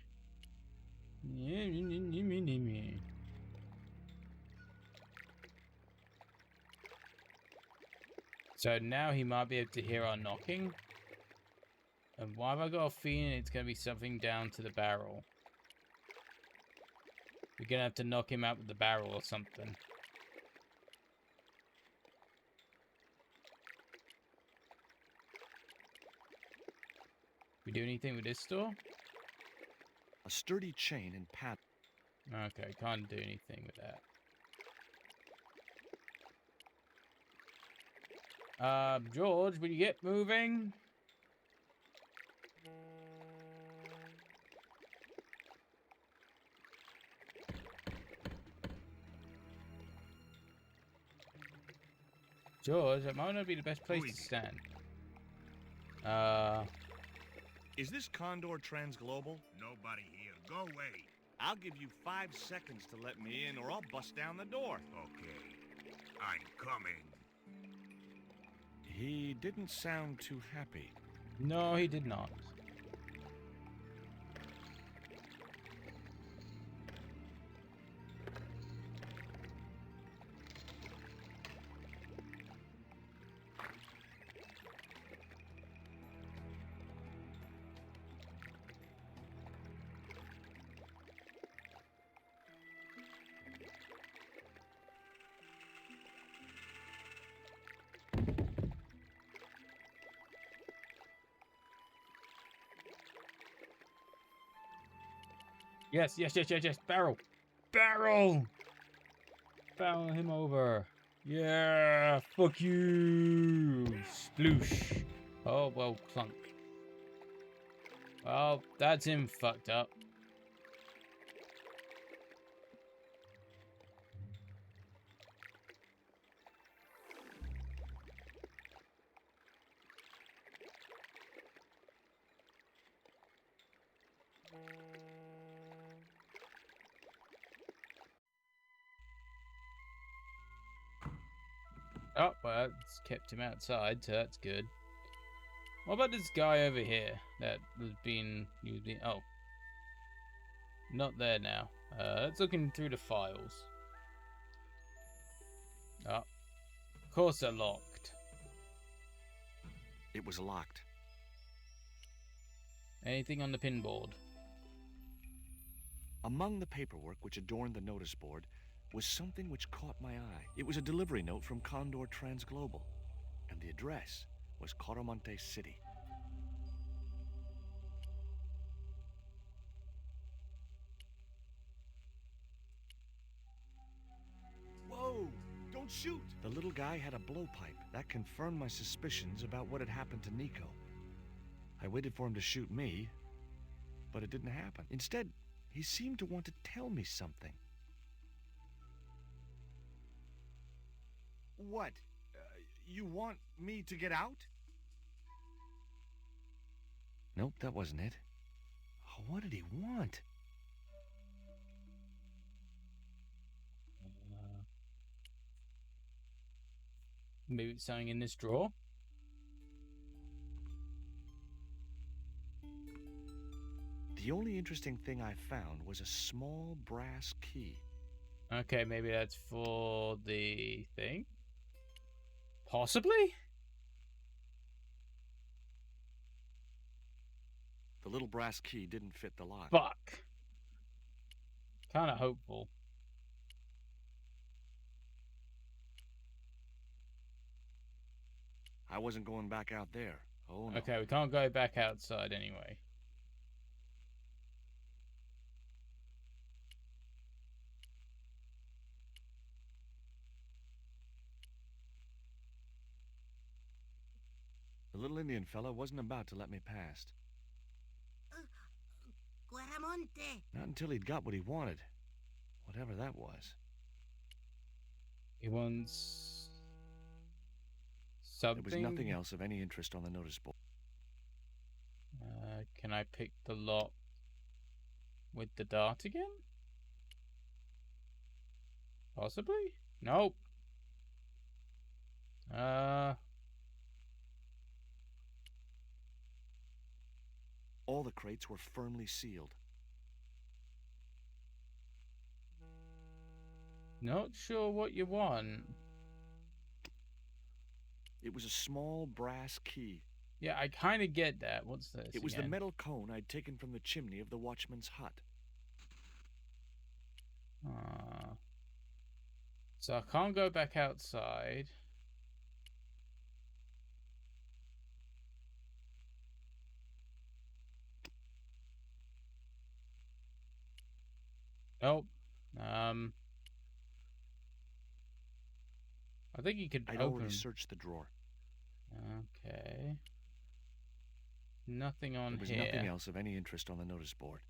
So now he might be able to hear our knocking. And why have I got a feeling it's going to be something down to the barrel? We're going to have to knock him out with the barrel or something. We do anything with this door? A sturdy chain and pad. Okay, can't do anything with that. George, will you get moving? George, that might not be the best place to stand. Is this Condor Transglobal? Nobody here. Go away. I'll give you 5 seconds to let me in, or I'll bust down the door. Okay. I'm coming. He didn't sound too happy. No, he did not. Yes, yes, yes, yes, yes. Barrel. Barrel. Barrel him over. Yeah. Fuck you. Sploosh. Oh, well, clunk. Well, that's him fucked up. Oh, well, it's kept him outside, so that's good. What about this guy over here that was being used? Oh. Not there now. Let's look in through the files. Oh. Of course they're locked. It was locked. Anything on the pinboard? Among the paperwork which adorned the notice board was something which caught my eye. It was a delivery note from Condor Transglobal, and the address was Coromante City. Whoa! Don't shoot! The little guy had a blowpipe. That confirmed my suspicions about what had happened to Nico. I waited for him to shoot me, but it didn't happen. Instead, he seemed to want to tell me something. What? You want me to get out? Nope, that wasn't it. Oh, what did he want? Maybe it's something in this drawer? The only interesting thing I found was a small brass key. Okay, maybe that's for the thing? Possibly? The little brass key didn't fit the lock. Fuck. Kinda hopeful. I wasn't going back out there. Oh, no. Okay, we can't go back outside anyway. The little Indian fella wasn't about to let me past. Guaramonte. Not until he'd got what he wanted. Whatever that was. He wants something. There was nothing else of any interest on the notice board. Can I pick the lock with the dart again? Possibly? Nope. All the crates were firmly sealed. Not sure what you want. It was a small brass key. Yeah, I kind of get that. What's this? It was the again? metal cone I'd taken from the chimney of the watchman's hut. So I can't go back outside. Nope. I think you could I'd open. already searched the drawer. Okay. Nothing on There was here. nothing else of any interest on the notice board.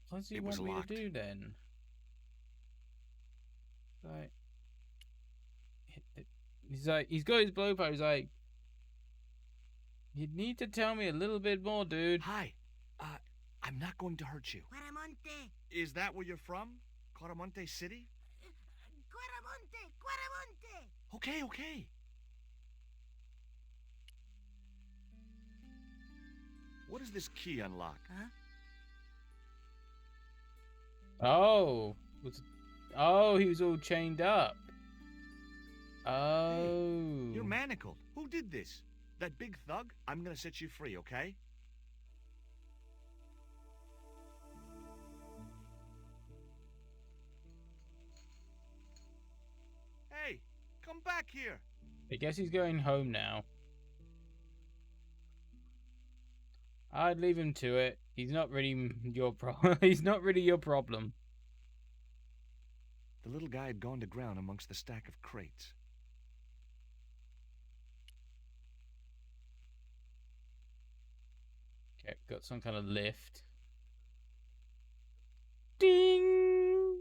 What does he It want was me locked. to do then? Like, he's like, he's got his blowpipe. He's like, you need to tell me a little bit more, dude. Hi. I'm not going to hurt you. Quaramonte! Is that where you're from? Coramonte City? Quaramonte! Quaramonte! Okay, okay. What does this key unlock? Oh, he was all chained up. Oh, Hey, you're manacled. Who did this? That big thug? I'm gonna set you free, okay? Hey, come back here. I guess he's going home now. I'd leave him to it. He's not really your problem. He's not really your problem. The little guy had gone to ground amongst the stack of crates. Okay, got some kind of lift. Ding!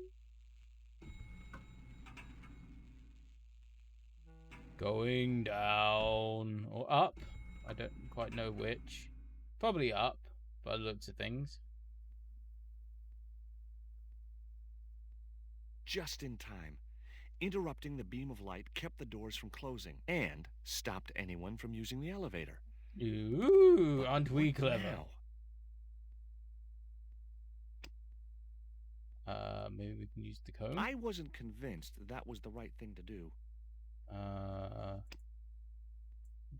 Going down or up. I don't quite know which. Probably up by the looks of things. Just in time. Interrupting the beam of light kept the doors from closing and stopped anyone from using the elevator. Ooh, But aren't we what clever? now? Maybe we can use the cone. I wasn't convinced that was the right thing to do.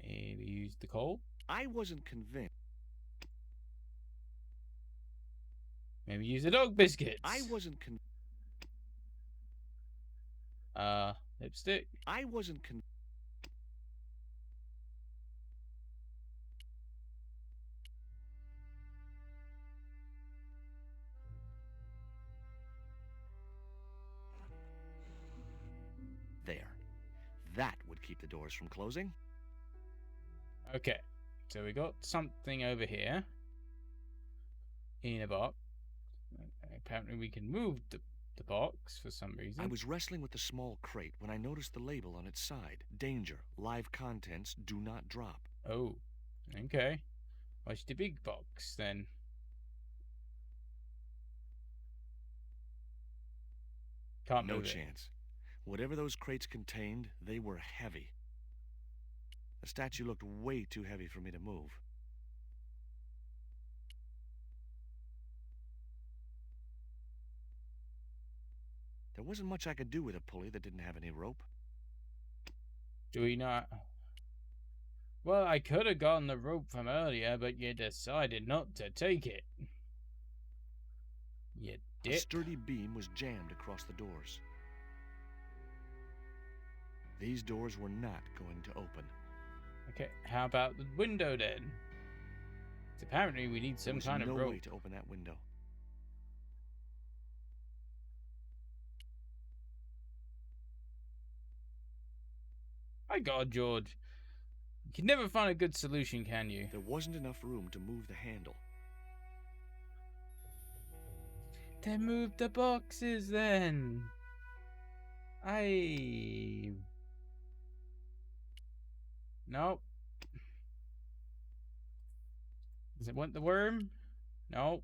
Maybe use the coal. I wasn't convinced. Maybe use the dog biscuits. I wasn't Lipstick. I wasn't con. There. That would keep the doors from closing. Okay, so we got something over here in a box. Apparently we can move the box for some reason. I was wrestling with the small crate when I noticed the label on its side. Danger. Live contents do not drop. Oh, okay. What's the big box then? Can't No move it. chance. Whatever those crates contained, they were heavy. The statue looked way too heavy for me to move. There wasn't much I could do with a pulley that didn't have any rope. Do we not? Well, I could have gotten the rope from earlier, but you decided not to take it. You A dip. sturdy beam was jammed across the doors. These doors were not going to open. Okay, how about the window then? Apparently we need There some was kind of no rope. way to open that window. My God, George. You can never find a good solution, can you? There wasn't enough room to move the handle. Then move the boxes then. Nope. Does it want the worm? Nope.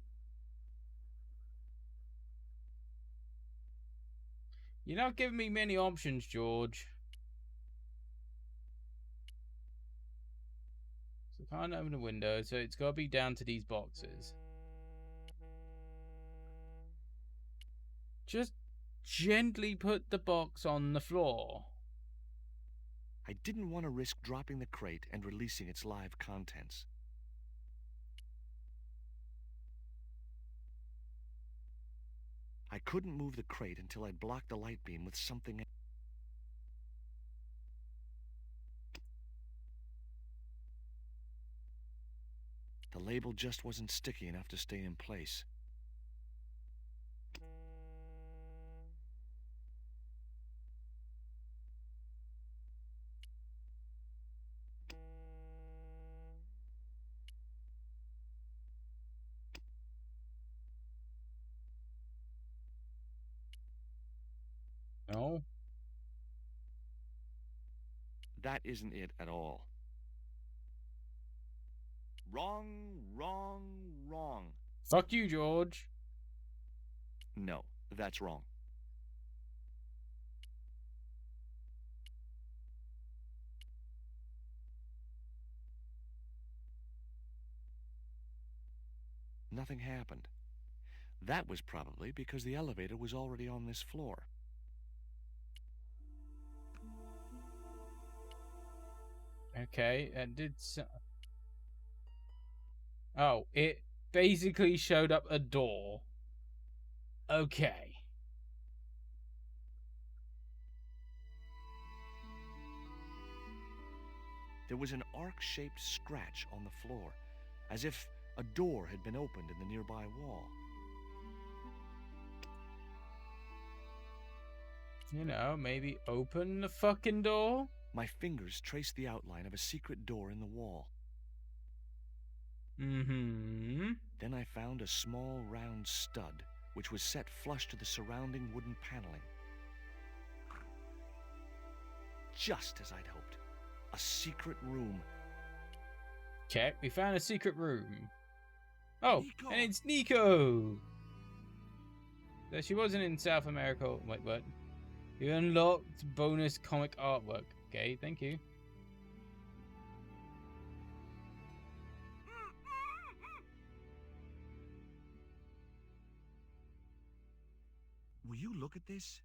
You're not giving me many options, George. So I can't open the window, so it's got to be down to these boxes. Just gently put the box on the floor. I didn't want to risk dropping the crate and releasing its live contents. I couldn't move the crate until I'd blocked the light beam with something else. The label just wasn't sticky enough to stay in place. No. That isn't it at all. Wrong, wrong, wrong. Fuck you, George. No, that's wrong. Nothing happened. That was probably because the elevator was already on this floor. Okay, it did Oh, it basically showed up a door. Okay. There was an arc-shaped scratch on the floor, as if a door had been opened in the nearby wall. You know, maybe open the fucking door? My fingers traced the outline of a secret door in the wall. Mm-hmm. Then I found a small round stud, which was set flush to the surrounding wooden paneling. Just as I'd hoped. A secret room. Okay, we found a secret room. Oh, Nico! and it's Nico! So she wasn't in South America. Wait, what? You unlocked bonus comic artwork. Okay, thank you. Will you look at this?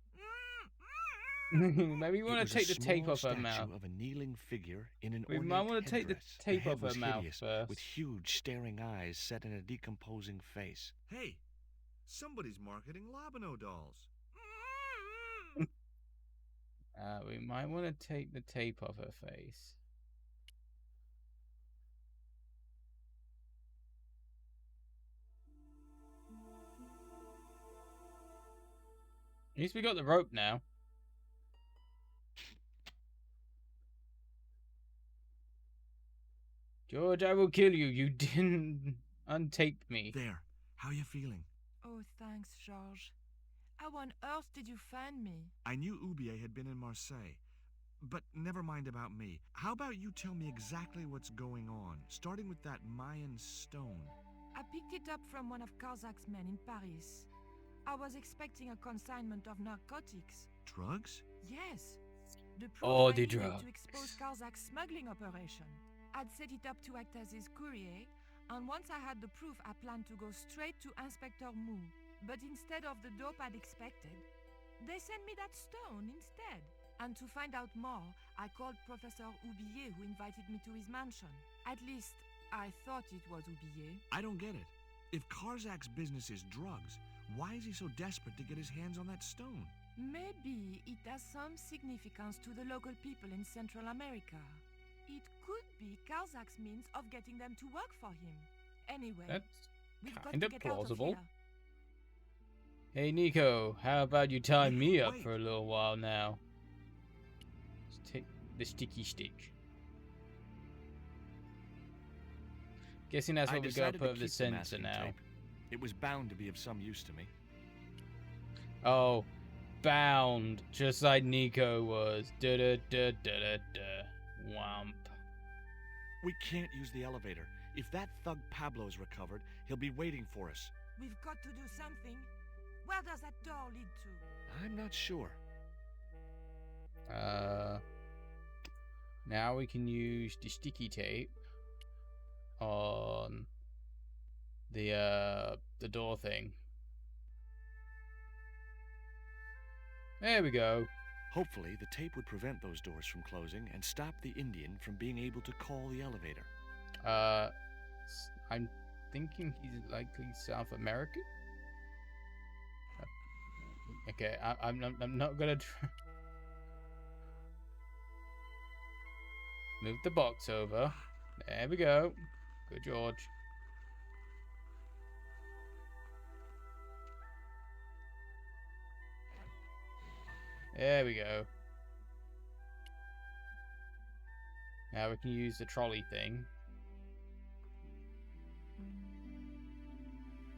Maybe we It want was to a take the tape small off her statue mouth. of a kneeling figure in an We ornate might want to take the headdress. tape head off her was mouth hideous, first. with huge staring eyes set in a decomposing face. Hey, somebody's marketing Labino dolls. We might want to take the tape off her face. At least we got the rope now. George, I will kill you. You didn't untape me. There. How you feeling? Oh, thanks, Georges. How on earth did you find me? I knew Ubier had been in Marseille. But never mind about me. How about you tell me exactly what's going on, starting with that Mayan stone? I picked it up from one of Karzak's men in Paris. I was expecting a consignment of narcotics. Drugs? Yes. The proof Oh, I the needed drugs. to expose Karzak's smuggling operation. I'd set it up to act as his courier, and once I had the proof, I planned to go straight to Inspector Mou. But instead of the dope I'd expected, they sent me that stone instead. And to find out more, I called Professor Ubier, who invited me to his mansion. At least, I thought it was Ubier. I don't get it. If Karzak's business is drugs, why is he so desperate to get his hands on that stone? Maybe it has some significance to the local people in Central America. It could be Karzak's means of getting them to work for him. Anyway, That's we've got kind to of get plausible. out of here. Hey, Nico, how about you tie Nico, me up wait. for a little while now? Let's take the sticky stick. Guessing that's I what we gotta decided put to with the keep sensor masking now. tape. It was bound to be of some use to me. Oh, bound, just like Nico was. Da da da da da da. Womp. We can't use the elevator. If that thug Pablo's recovered, he'll be waiting for us. We've got to do something. Where does that door lead to? I'm not sure. Now we can use the sticky tape on the door thing. There we go. Hopefully, the tape would prevent those doors from closing and stop the Indian from being able to call the elevator. I'm thinking he's likely South American. Okay, I'm not gonna try. Move the box over. There we go. Good, George. There we go. Now we can use the trolley thing.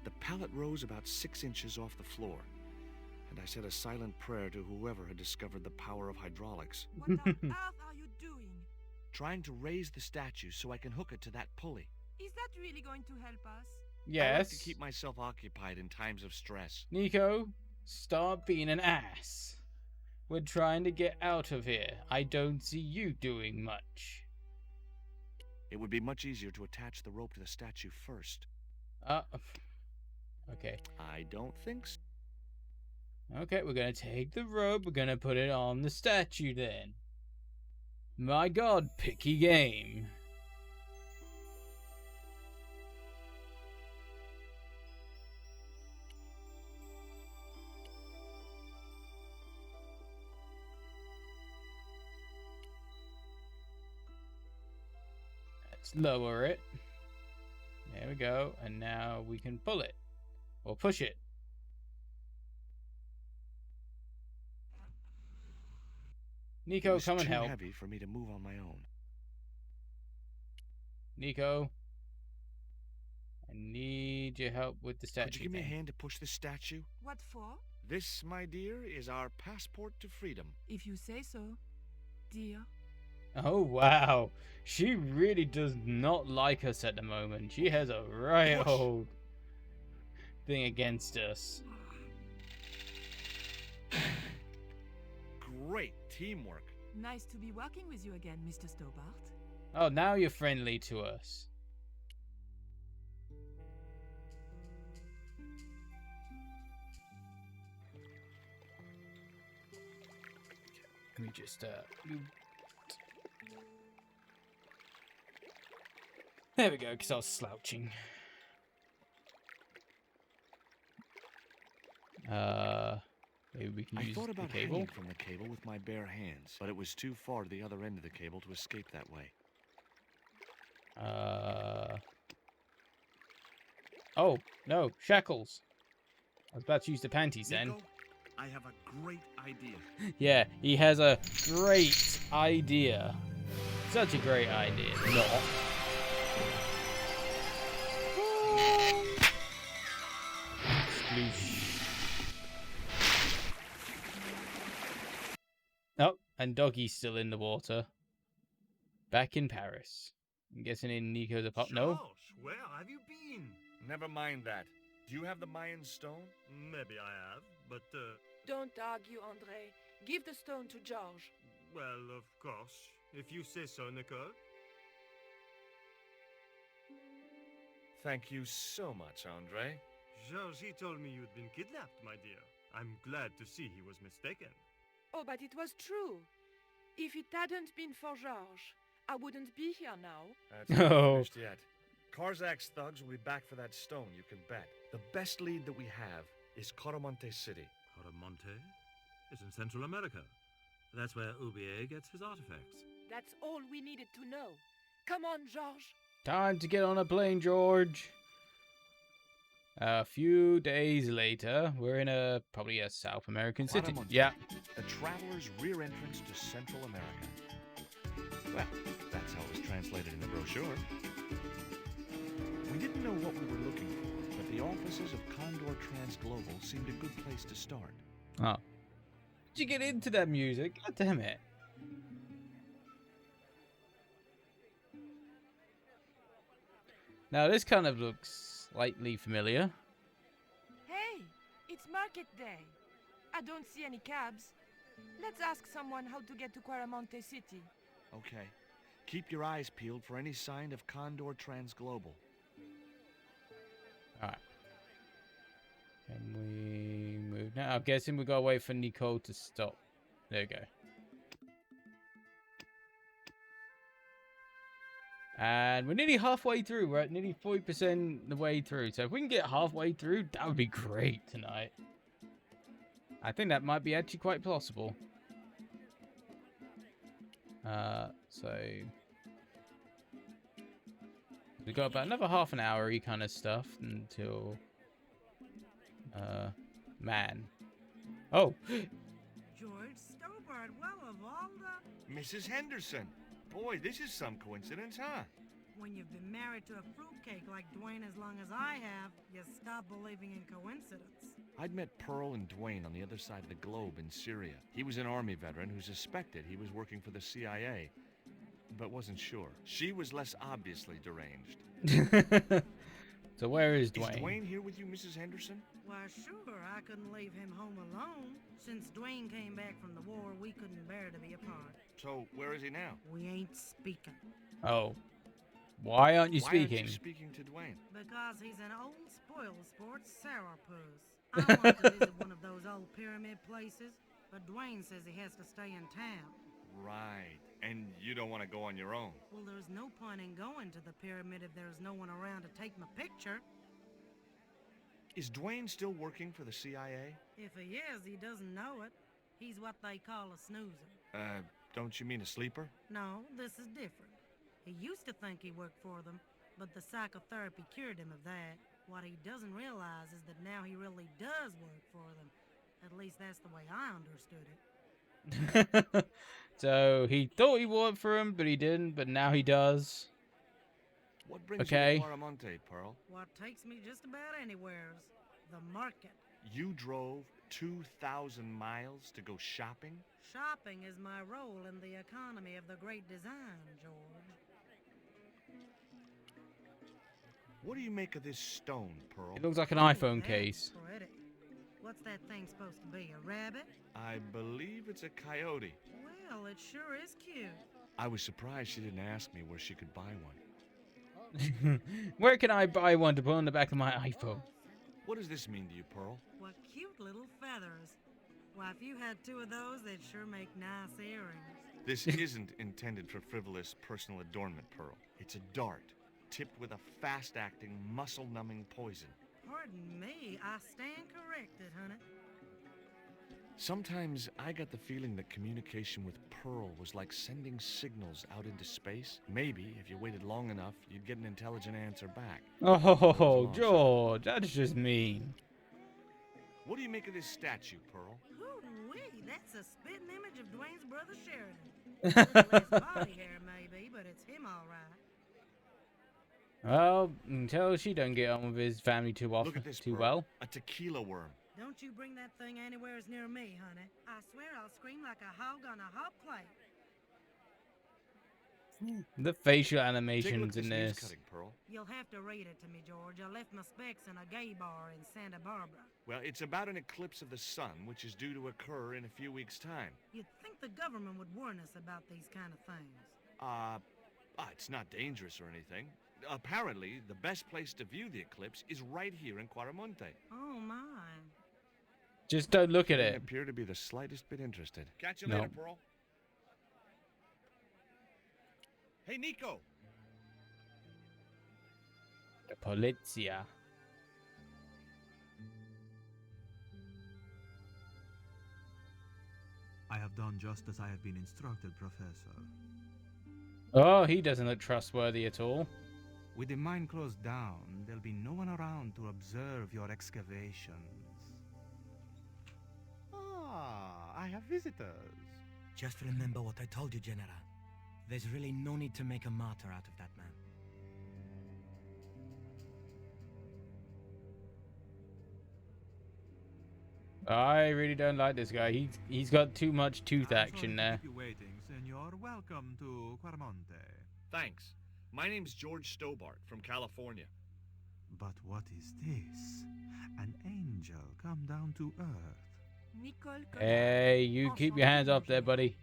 The pallet rose about 6 inches off the floor, and I said a silent prayer to whoever had discovered the power of hydraulics. What on earth are you doing? Trying to raise the statue so I can hook it to that pulley. Is that really going to help us? I like Yes. to keep myself occupied in times of stress. Nico, stop being an ass. We're trying to get out of here. I don't see you doing much. It would be much easier to attach the rope to the statue first. Okay. I don't think so. Okay, we're gonna take the rope, we're gonna put it on the statue then. My god, picky game. Let's lower it. There we go, and now we can pull it. Or push it. Nico, It was come and too help. heavy for me to move on my own. Nico, I need your help with the statue. Could you give me a thing. hand to push this statue? What for? This, my dear, is our passport to freedom. If you say so, dear. Oh wow, she really does not like us at the moment. She has a right Push. old thing against us. Great teamwork. Nice to be working with you again, Mr. Stobart. Oh, now you're friendly to us. Let me just there we go, because I was slouching. Maybe we can I use thought the about cable. hanging from the cable with my bare hands, but it was too far to the other end of the cable to escape that way. Oh, no, shackles. I was about to use the panties then. Nico, I have a great idea. Yeah, he has a great idea. Such a great idea. No. Oh, and Doggy's still in the water. Back in Paris. I'm guessing in Nico's apartment. No? George, where have you been? Never mind that. Do you have the Mayan stone? Maybe I have, but, Don't argue, André. Give the stone to George. well, of course. If you say so, Nicole. Thank you so much, Andre. George, he told me you'd been kidnapped, my dear. I'm glad to see he was mistaken. Oh, but it was true. If it hadn't been for George, I wouldn't be here now. That's not No. finished yet. Karzak's thugs will be back for that stone, you can bet. The best lead that we have is Coromonte City. Coromonte is in Central America. That's where Ubier gets his artifacts. That's all we needed to know. Come on, George. Time to get on a plane, George. A few days later, we're in probably a South American city. Claramonte, Yeah. The traveler's rear entrance to Central America. Well, that's how it was translated in the brochure. We didn't know what we were looking for, but the offices of Condor Transglobal seemed a good place to start. Oh. Did you get into that music? God damn it. Now this kind of looks slightly familiar. Hey, it's market day. I don't see any cabs. Let's ask someone how to get to Quaramonte City. Okay. Keep your eyes peeled for any sign of Condor Transglobal. Alright. Can we move now? I'm guessing we gotta wait for Nicole to stop. There we go. And we're nearly halfway through. We're at nearly 40% the way through. So if we can get halfway through, that would be great tonight. I think that might be actually quite possible. So we got about another half an hour-y kind of stuff until man. Oh, George Stobart, well of all the... Mrs. Henderson. Boy, this is some coincidence, huh? When you've been married to a fruitcake like Dwayne as long as I have, you stop believing in coincidence. I'd met Pearl and Dwayne on the other side of the globe in Syria. He was an army veteran who suspected he was working for the CIA, but wasn't sure. She was less obviously deranged. So where is Dwayne? Is Dwayne here with you, Mrs. Henderson? Why, sure, I couldn't leave him home alone. Since Dwayne came back from the war, we couldn't bear to be apart. So, where is he now? We ain't speaking. Oh. Why aren't you Why speaking? aren't you speaking to Dwayne? Because he's an old spoil-sport sourpuss. I want to visit one of those old pyramid places, but Dwayne says he has to stay in town. Right. And you don't want to go on your own. Well, there's no point in going to the pyramid if there's no one around to take my picture. Is Dwayne still working for the CIA? If he is, he doesn't know it. He's what they call a snoozer. Don't you mean a sleeper? No, this is different. He used to think he worked for them, but the psychotherapy cured him of that. What he doesn't realize is that now he really does work for them. At least that's the way I understood it. So he thought he worked for him, but he didn't, but now he does. What brings Okay. you to Quaramonte, Pearl? What takes me just about anywhere's the market. You drove 2,000 miles to go shopping? Shopping is my role in the economy of the great design, George. What do you make of this stone, Pearl? It looks like an Oh, iPhone that's case. pretty. What's that thing supposed to be, a rabbit? I believe it's a coyote. Well, it sure is cute. I was surprised she didn't ask me where she could buy one. Where can I buy one to put on the back of my iPhone? What does this mean to you, Pearl? What cute little feathers. Why, if you had two of those, they'd sure make nice earrings. This isn't intended for frivolous personal adornment, Pearl. It's a dart, tipped with a fast-acting, muscle-numbing poison. Pardon me, I stand corrected, honey. Sometimes I got the feeling that communication with Pearl was like sending signals out into space. Maybe, if you waited long enough, you'd get an intelligent answer back. Oh, George, that's just mean. What do you make of this statue, Pearl? Ooh-wee, that's a spitting image of Dwayne's brother Sheridan. Little less body hair, maybe, but it's him all right. Well, until she don't get on with his family too Look often, at this, too Pearl. well. A tequila worm. Don't you bring that thing anywhere near me, honey. I swear I'll scream like a hog on a hot plate. The facial Take a look animations at in news this. cutting, Pearl. You'll have to read it to me, George. I left my specs in a gay bar in Santa Barbara. Well, it's about an eclipse of the sun, which is due to occur in a few weeks' time. You'd think the government would warn us about these kind of things. It's not dangerous or anything. Apparently, the best place to view the eclipse is right here in Quaramonte. Oh, my. Just don't look at Didn't it. appear to be the slightest bit interested. Catch you No. later, Pearl. Hey, Nico. The Polizia. I have done just as I have been instructed, Professor. Oh, he doesn't look trustworthy at all. With the mine closed down, there'll be no one around to observe your excavations. Ah, I have visitors. Just remember what I told you, General. There's really no need to make a martyr out of that man. I really don't like this guy. He's got too much tooth I'm action sorry to there. keep you waiting, Senor. Welcome to Quaramonte. Thanks. My name's George Stobart from California. But what is this? An angel come down to Earth. Nicole Collard. Hey, you keep your hands Enchantée, up there, mon général. buddy.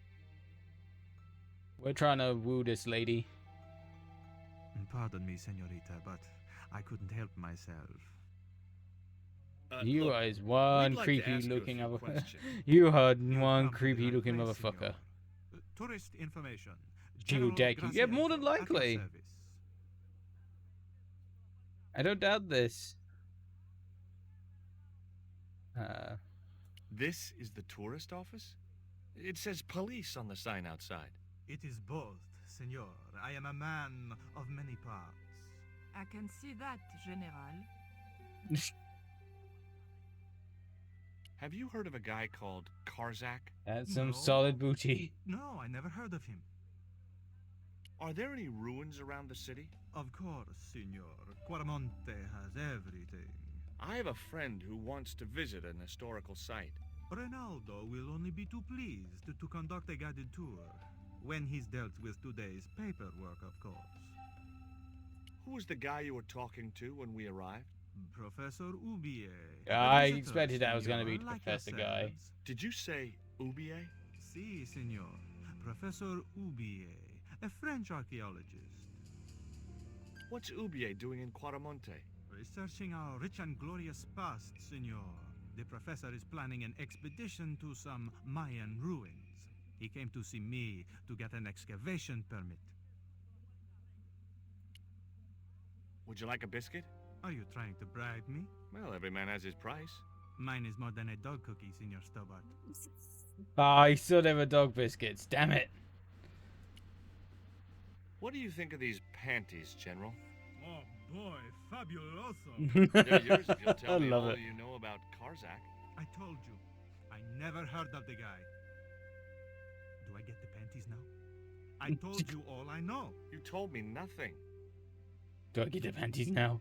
We're trying to woo this lady. Pardon me, senorita, but I couldn't help myself. You Look, are we'd one like to creepy ask you a looking few motherfucker. questions. You are You one come to the right creepy looking place, motherfucker. senor. Tourist information. You General Jackie. Yeah, more than Graciento, at your likely. service. I don't doubt this. This is the tourist office? It says police on the sign outside. It is both, senor. I am a man of many parts. I can see that, General. Have you heard of a guy called Karzak? That's some No. solid booty. No, I never heard of him. Are there any ruins around the city? Of course, senor. Quaramonte has everything. I have a friend who wants to visit an historical site. Ronaldo will only be too pleased to conduct a guided tour. When he's dealt with today's paperwork, of course. Who was the guy you were talking to when we arrived? Professor Ubier. I A visitor, expected that was going to be senor, like Professor Guy. yourselves. Did you say Ubier? Si, senor. Professor Ubier, a French archaeologist. What's Ubier doing in Quaramonte? Researching our rich and glorious past, senor. The professor is planning an expedition to some Mayan ruins. He came to see me to get an excavation permit. Would you like a biscuit? Are you trying to bribe me? Well, every man has his price. Mine is more than a dog cookie, Senor Stobart. Oh, he still never dog biscuits. Damn it. What do you think of these panties, General? Oh boy, fabuloso. They're yours if you'll tell I me love all it. you know about Karzak. I told you, I never heard of the guy. Do I get the panties now? I told you all I know. You told me nothing. Do I get the panties now?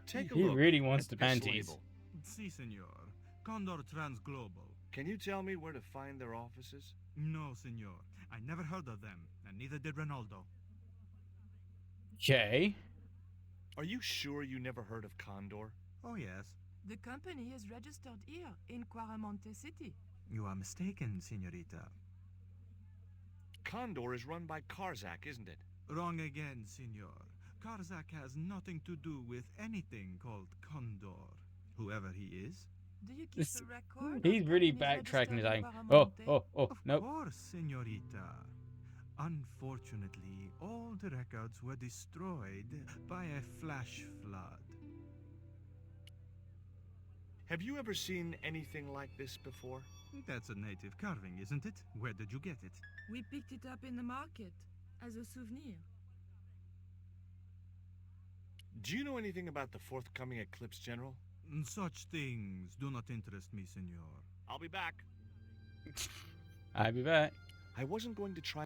Take a He look. really wants at the this panties. label. Si, senor. Condor Transglobal. Can you tell me where to find their offices? No, senor. I never heard of them, and neither did Ronaldo. Okay. Are you sure you never heard of Condor? Oh, yes. The company is registered here in Quaramonte City. You are mistaken, senorita. Condor is run by Karzak, isn't it? Wrong again, senor. Karzak has nothing to do with anything called Condor. Whoever he is. Do you keep This- a record? He's of really companies backtracking his registered own. in Oh, Quaramonte? oh, Of nope. course, senorita. Unfortunately, all the records were destroyed by a flash flood. Have you ever seen anything like this before? That's a native carving, isn't it? Where did you get it? We picked it up in the market as a souvenir. Do you know anything about the forthcoming eclipse, General? Such things do not interest me, senor. I'll be back. I'll be back. I wasn't going to try.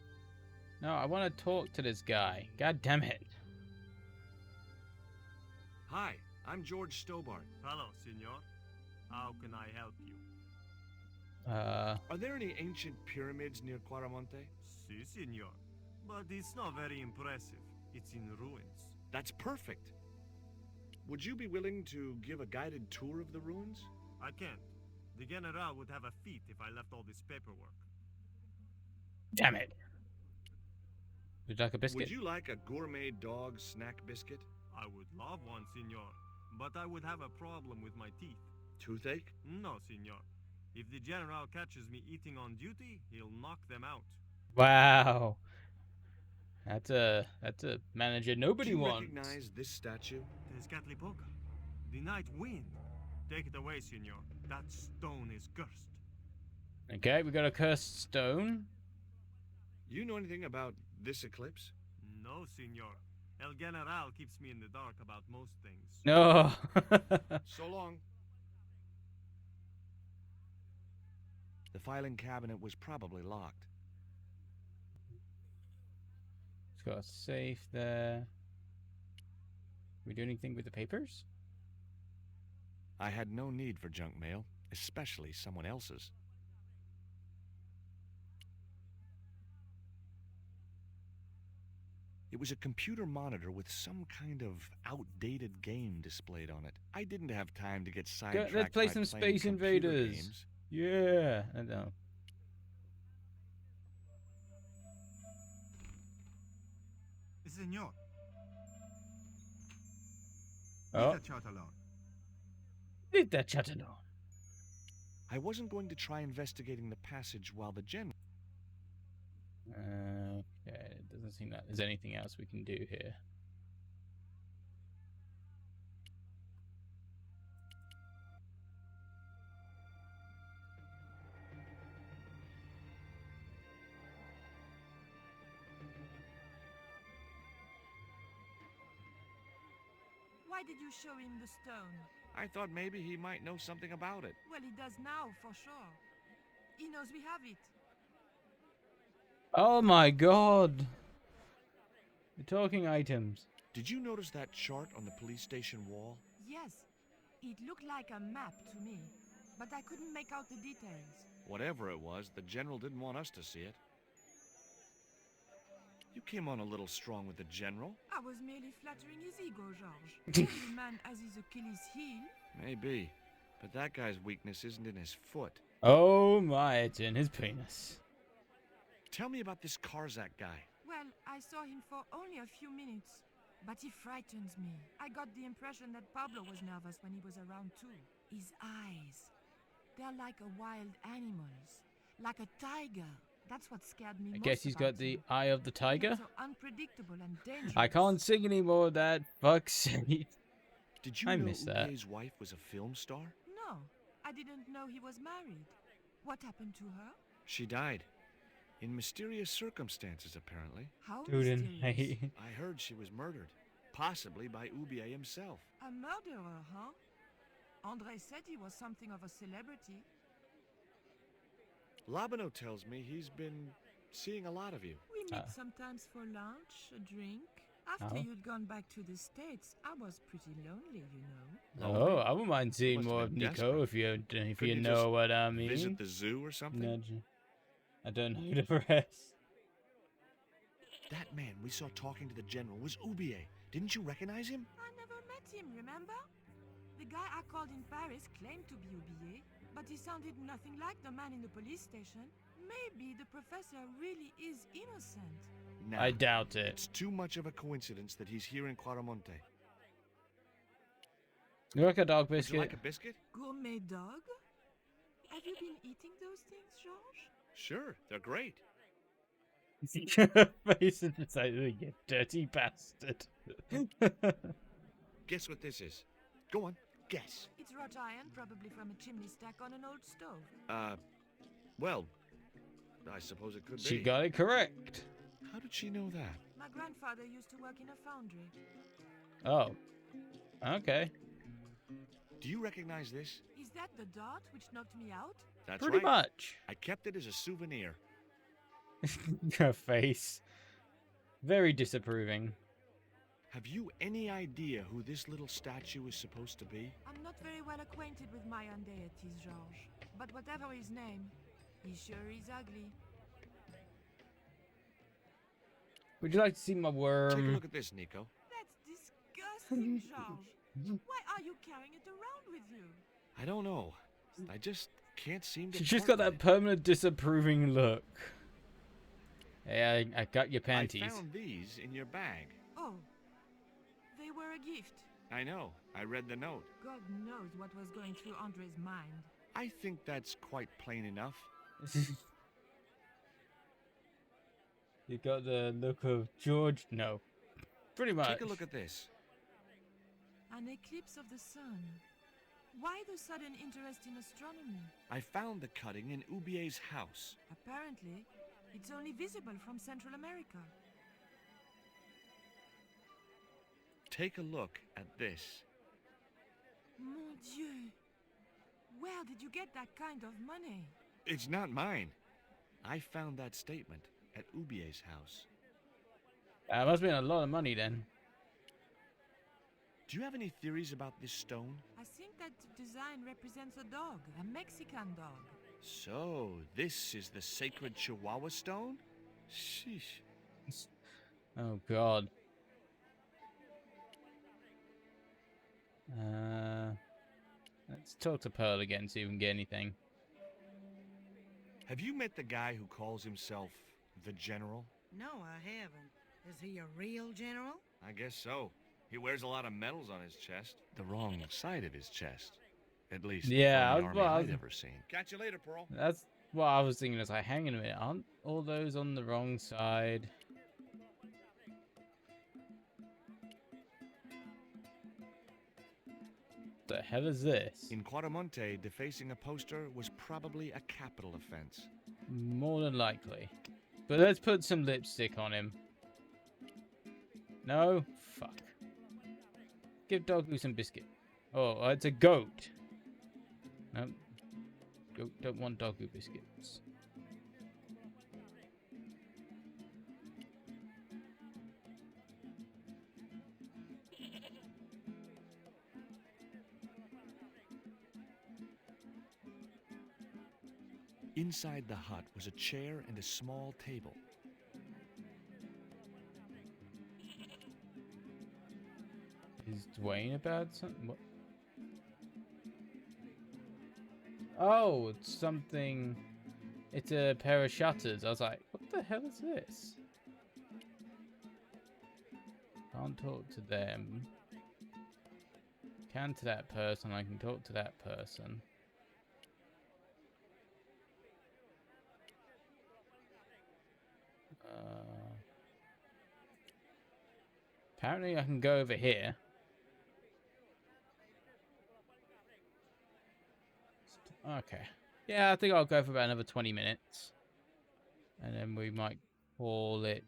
No, I want to talk to this guy. God damn it. Hi, I'm George Stobart. Hello, senor. How can I help you? Are there any ancient pyramids near Quaramonte? Si, senor. But it's not very impressive. It's in ruins. That's perfect. Would you be willing to give a guided tour of the ruins? I can't. The General would have a fit if I left all this paperwork. Damn it. Would you like a biscuit? Would you like a gourmet dog snack biscuit? I would love one, senor. But I would have a problem with my teeth. Toothache? No, senor. If the General catches me eating on duty, he'll knock them out. Wow. That's a manager nobody Do you wants. recognize this statue? Tezcatlipoca. The night wind. Take it away, senor. That stone is cursed. Okay, we got a cursed stone. You know anything about this eclipse? No, senor. El General keeps me in the dark about most things. No. So long. The filing cabinet was probably locked. It's got a safe there. We do anything with the papers? I had no need for junk mail, especially someone else's. It was a computer monitor with some kind of outdated game displayed on it. I didn't have time to get sidetracked let's play by some playing Space computer Invaders. games. Yeah. I know. Senor, Oh, leave the child alone. leave that chat alone. I wasn't going to try investigating the passage while the general... Okay, it doesn't seem that there's anything else we can do here. Why did you show him the stone? I thought maybe he might know something about it. Well, he does now, for sure. He knows we have it. Oh my god! The talking items. Did you notice that chart on the police station wall? Yes, it looked like a map to me, but I couldn't make out the details. Whatever it was, the general didn't want us to see it. You came on a little strong with the general. I was merely flattering his ego, Georges. Every man has his Achilles heel. Maybe, but that guy's weakness isn't in his foot. Oh my, it's in his penis. Tell me about this Karzak guy. Well, I saw him for only a few minutes, but he frightens me. I got the impression that Pablo was nervous when he was around too. His eyes, they're like a wild animal's, like a tiger. That's what scared me I most guess he's about got the him. eye of the tiger. So unpredictable and dangerous. I can't sing anymore, Dad. Fuck's sake. Did you I know miss that. Ube's wife was a film star? No, I didn't know he was married. What happened to her? She died. In mysterious circumstances, apparently. How Dude, mysterious. I heard she was murdered. Possibly by Ubier himself. A murderer, huh? André said he was something of a celebrity. Labano tells me he's been seeing a lot of you. We meet sometimes for lunch, a drink. After Oh. you'd gone back to the States, I was pretty lonely, you know. Oh, I wouldn't mind seeing must have more of been Nico desperate. if you Couldn't you you know just what I mean. Visit the zoo or something? Nudge. I don't know the rest. That man we saw talking to the general was Ubier. Didn't you recognize him? I never met him, remember? The guy I called in Paris claimed to be Aubier, but he sounded nothing like the man in the police station. Maybe the professor really is innocent. Nah, I doubt it. It's too much of a coincidence that he's here in Claramonte. You like a dog Would you biscuit? like a biscuit? Gourmet dog? Have you been eating those things, Georges? Sure, they're great. Face is just like, "Oh, you dirty bastard." Guess what this is? Go on, guess. It's wrought iron, probably from a chimney stack on an old stove. Well, I suppose it could She be. got it correct. How did she know that? My grandfather used to work in a foundry. Oh. Okay. Do you recognize this? Is that the dart which knocked me out? That's Pretty right. much. I kept it as a souvenir. Her face. Very disapproving. Have you any idea who this little statue is supposed to be? I'm not very well acquainted with Mayan deities, Georges. But whatever his name, he sure is ugly. Would you like to see my Take a worm? look at this, Nico. That's disgusting, Georges. Why are you carrying it around with you? I don't know. I just can't seem to. She's just part got that with permanent disapproving look. Hey, I got your it. panties. I found these in your bag. Oh, they were a gift. I know. I read the note. God knows what was going through Andre's mind. I think that's quite plain enough. You got the look of George? No. Pretty much. Take a look at this. An eclipse of the sun. Why the sudden interest in astronomy? I found the cutting in Ubier's house. Apparently, it's only visible from Central America. Take a look at this. Mon Dieu! Where did you get that kind of money? It's not mine. I found that statement at Ubier's house. That must have been a lot of money then. Do you have any theories about this stone? I think that design represents a dog, a Mexican dog. So, this is the sacred Chihuahua stone? Sheesh. Oh god. Let's talk to Pearl again, see if we can get anything. Have you met the guy who calls himself the General? No, I haven't. Is he a real general? I guess so. He wears a lot of medals on his chest. The wrong side of his chest. At least Yeah, from the well, army I'd ever seen. Catch you later, Pearl. That's what I was thinking. Is like, hang on a minute, aren't all those on the wrong side? The hell is this? In Quaramonte, defacing a poster was probably a capital offense. More than likely. But let's put some lipstick on him. No? Fuck. Give Dogu some biscuit. Oh, it's a goat. No. Goat don't want Dogu biscuits. Inside the hut was a chair and a small table. Is Dwayne about something? What? Oh, it's something. It's a pair of shutters. I was like, what the hell is this? Can't talk to them. Can to that person. I can talk to that person. Apparently I can go over here. Okay. Yeah, I think I'll go for about another 20 minutes. And then we might call it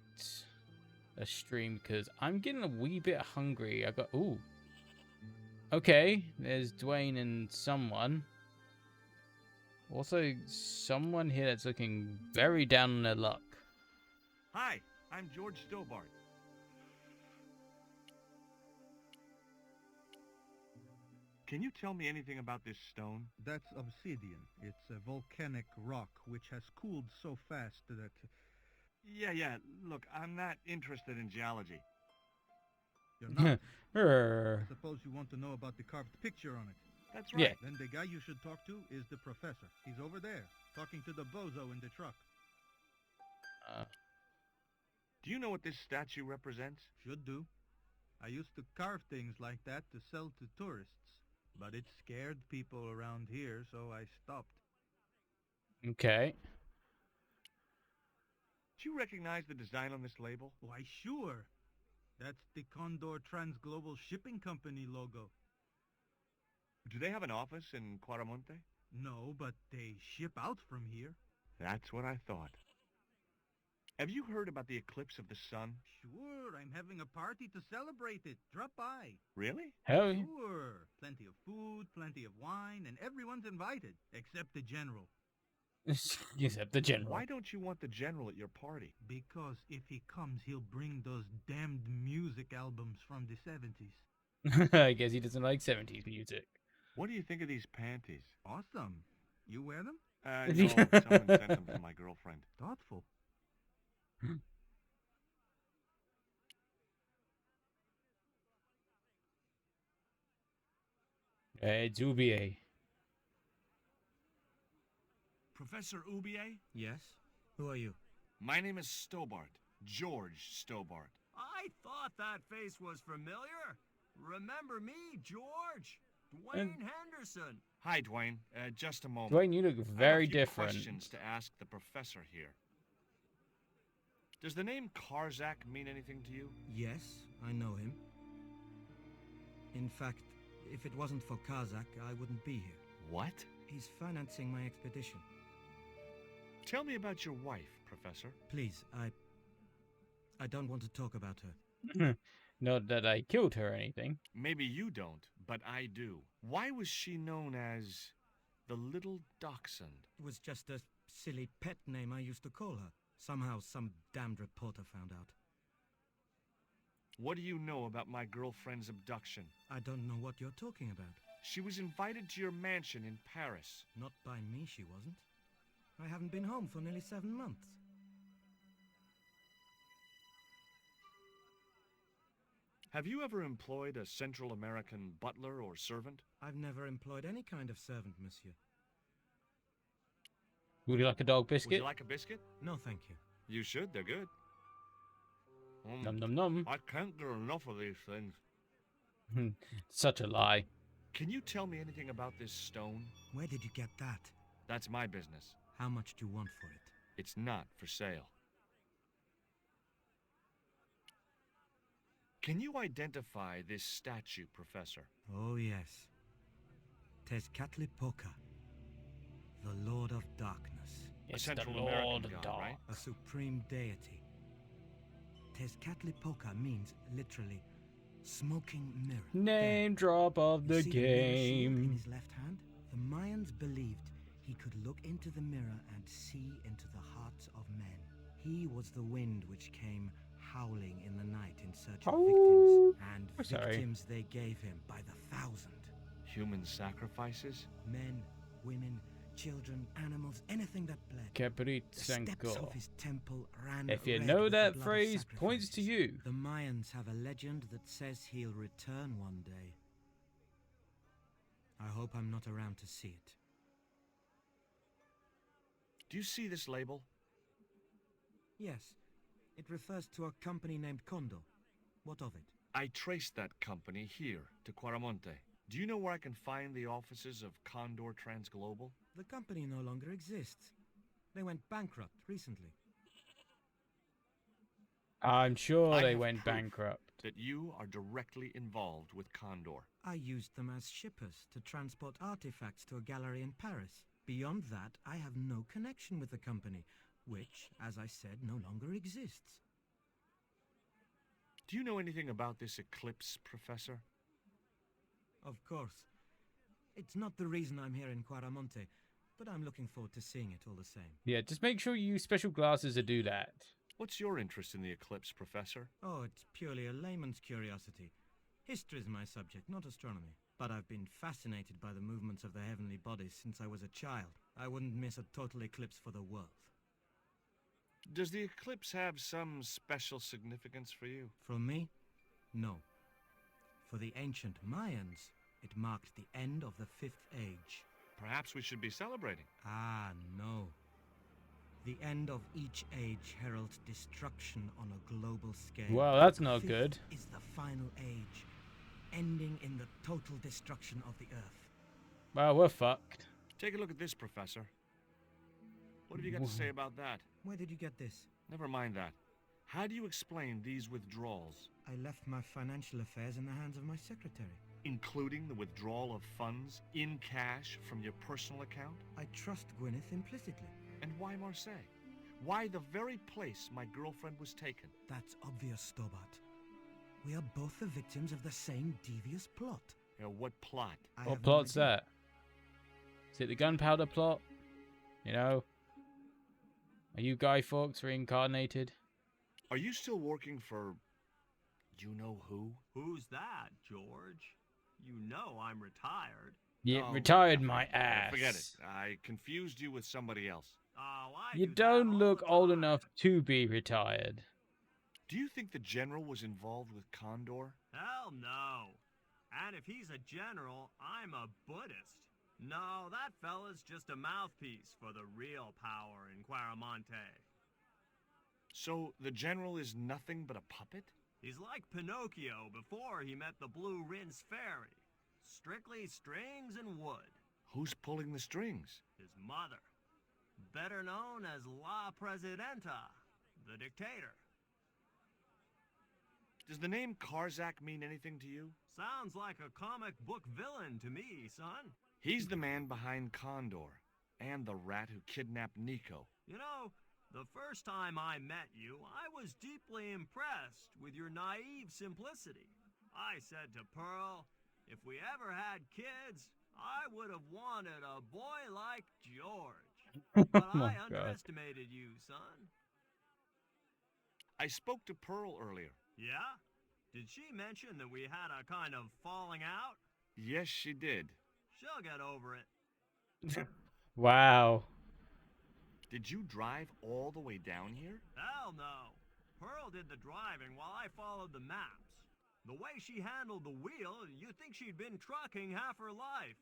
a stream because I'm getting a wee bit hungry. I got... Ooh. Okay. There's Dwayne and someone. Also, someone here that's looking very down on their luck. Hi, I'm George Stobart. Can you tell me anything about this stone? That's obsidian. It's a volcanic rock which has cooled so fast that... Yeah. Look, I'm not interested in geology. You're not. Err. I suppose you want to know about the carved picture on it. That's right. Yeah. Then the guy you should talk to is the professor. He's over there, talking to the bozo in the truck. Do you know what this statue represents? Should do. I used to carve things like that to sell to tourists. But it scared people around here, so I stopped. Okay. Do you recognize the design on this label? Why, sure. That's the Condor Transglobal Shipping Company logo. Do they have an office in Quaramonte? No, but they ship out from here. That's what I thought. Have you heard about the eclipse of the sun? Sure, I'm having a party to celebrate it. Drop by. Really? Hell yeah. Sure. Plenty of food, plenty of wine, and everyone's invited, except the general. Except the general. Why don't you want the general at your party? Because if he comes, he'll bring those damned music albums from the 70s. I guess he doesn't like 70s music. What do you think of these panties? Awesome. You wear them? No, someone sent them to my girlfriend. Thoughtful. Dubier. Professor Ubier? Yes? Who are you? My name is Stobart. George Stobart. I thought that face was familiar. Remember me, George? Dwayne Henderson. Hi, Dwayne. Just a moment. Dwayne, you look I have very a few different. questions to ask the professor here. Does the name Karzak mean anything to you? Yes, I know him. In fact, if it wasn't for Kazak, I wouldn't be here. What? He's financing my expedition. Tell me about your wife, Professor. Please, I don't want to talk about her. Not that I killed her or anything. Maybe you don't, but I do. Why was she known as the Little Dachshund? It was just a silly pet name I used to call her. Somehow some damned reporter found out. What do you know about my girlfriend's abduction? I don't know what you're talking about. She was invited to your mansion in Paris. Not by me, she wasn't. I haven't been home for nearly 7 months. Have you ever employed a Central American butler or servant? I've never employed any kind of servant, monsieur. Would you like a dog Would biscuit? you like a biscuit? No, thank you. You should. They're good. Num num num. I can't get enough of these things. Such a lie. Can you tell me anything about this stone? Where did you get that? That's my business. How much do you want for it? It's not for sale. Can you identify this statue, Professor? Oh, yes. Tezcatlipoca, the Lord of Darkness. A It's Central the American Lord god, Dark. right? A supreme deity. Tezcatlipoca means literally smoking mirror. Name drop of There. the You see mirror shield in game. his left hand? The Mayans believed he could look into the mirror and see into the hearts of men. He was the wind which came howling in the night in search of Oh, victims, and we're sorry. victims they gave him by the thousand. Human sacrifices? Men, women, children, animals, anything that bled. Caprit The steps Sanko. of his temple ran If you red know with the that blood of phrase, points to sacrifices. you. The Mayans have a legend that says he'll return one day. I hope I'm not around to see it. Do you see this label? Yes, it refers to a company named Condor. What of it? I traced that company here to Quaramonte. Do you know where I can find the offices of Condor Transglobal? The company no longer exists. They went bankrupt recently. I'm sure I they have went proof bankrupt. that you are directly involved with Condor. I used them as shippers to transport artifacts to a gallery in Paris. Beyond that, I have no connection with the company, which, as I said, no longer exists. Do you know anything about this eclipse, Professor? Of course. It's not the reason I'm here in Quaramonte, but I'm looking forward to seeing it all the same. Yeah, just make sure you use special glasses to do that. What's your interest in the eclipse, Professor? Oh, it's purely a layman's curiosity. History is my subject, not astronomy. But I've been fascinated by the movements of the heavenly bodies since I was a child. I wouldn't miss a total eclipse for the world. Does the eclipse have some special significance for you? From me? No. For the ancient Mayans, it marked the end of the Fifth Age. Perhaps we should be celebrating. Ah, no. The end of each age heralds destruction on a global scale. Well, that's The not fifth good. is the final age, ending in the total destruction of the Earth. Well, we're fucked. Take a look at this, Professor. What have you got to say about that? Where did you get this? Never mind that. How do you explain these withdrawals? I left my financial affairs in the hands of my secretary. Including the withdrawal of funds in cash from your personal account? I trust Gwyneth implicitly. And why Marseille? Why the very place my girlfriend was taken? That's obvious, Stobart. We are both the victims of the same devious plot. What plot? I What have no plot's idea. that? Is it the gunpowder plot? You know? Are you Guy Fawkes reincarnated? Are you still working for... you know who? Who's that, George? You know I'm retired. You Oh, retired my ass. Forget it. I confused you with somebody else. Oh, I You do that don't all look the old time. enough to be retired. Do you think the general was involved with Condor? Hell no. And if he's a general, I'm a Buddhist. No, that fella's just a mouthpiece for the real power in Quaramonte. So the general is nothing but a puppet? He's like Pinocchio before he met the Blue Rinse Fairy. Strictly strings and wood. Who's pulling the strings? His mother. Better known as La Presidenta, the dictator. Does the name Karzak mean anything to you? Sounds like a comic book villain to me, son. He's the man behind Condor, and the rat who kidnapped Nico. You know, the first time I met you, I was deeply impressed with your naive simplicity. I said to Pearl, if we ever had kids, I would have wanted a boy like George. But Oh my I God. underestimated you, son. I spoke to Pearl earlier. Yeah? Did she mention that we had a kind of falling out? Yes, she did. She'll get over it. Wow. Did you drive all the way down here? Hell no. Pearl did the driving while I followed the maps. The way she handled the wheel, you'd think she'd been trucking half her life.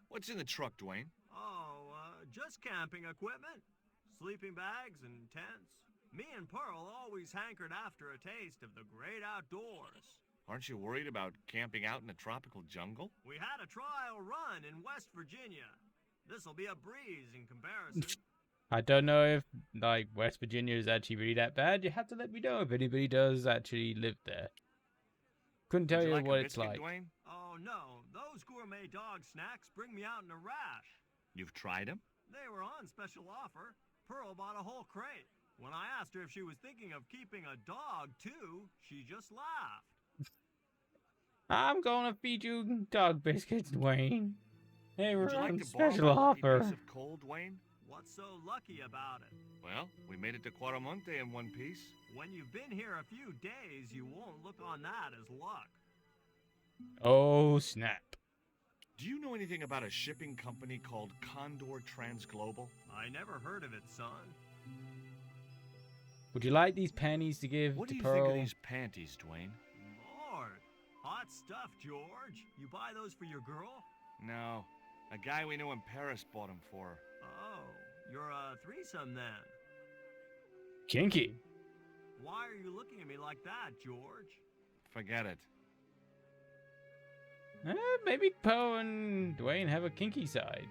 What's in the truck, Dwayne? Oh, just camping equipment. Sleeping bags and tents. Me and Pearl always hankered after a taste of the great outdoors. Aren't you worried about camping out in a tropical jungle? We had a trial run in West Virginia. This'll be a breeze in comparison. I don't know if, like, West Virginia is actually really that bad. You have to let me know if anybody does actually live there. Couldn't tell Would you like a what it's biscuit, like. Dwayne? Oh no, those gourmet dog snacks bring me out in a rash. You've tried them? They were on special offer. Pearl bought a whole crate. When I asked her if she was thinking of keeping a dog too, she just laughed. I'm gonna feed you dog biscuits, Dwayne. They were Would you like on to borrow special my lucky offer. piece of coal, Dwayne? What's so lucky about it? Well, we made it to Quaramonte in one piece. When you've been here a few days, you won't look on that as luck. Oh, snap. Do you know anything about a shipping company called Condor Transglobal? I never heard of it, son. Would you like these panties to give What to do you Pearl? think of these panties, Dwayne? Lord, hot stuff, George. You buy those for your girl? No, a guy we knew in Paris bought them for her. Oh, you're a threesome then. Kinky. Why are you looking at me like that, George? Forget it. Maybe Pearl and Dwayne have a kinky side.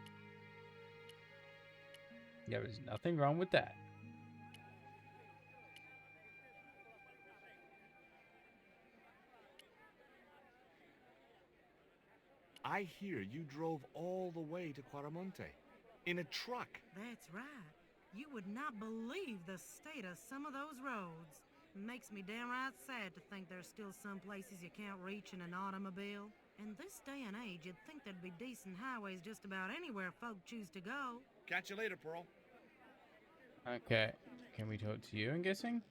There is nothing wrong with that. I hear you drove all the way to Quaramonte in a truck. That's right. You would not believe the state of some of those roads. Makes me downright sad to think there's still some places you can't reach in an automobile. In this day and age, you'd think there'd be decent highways just about anywhere folk choose to go. Catch you later, Pearl. Okay. Can we talk to you, I'm guessing?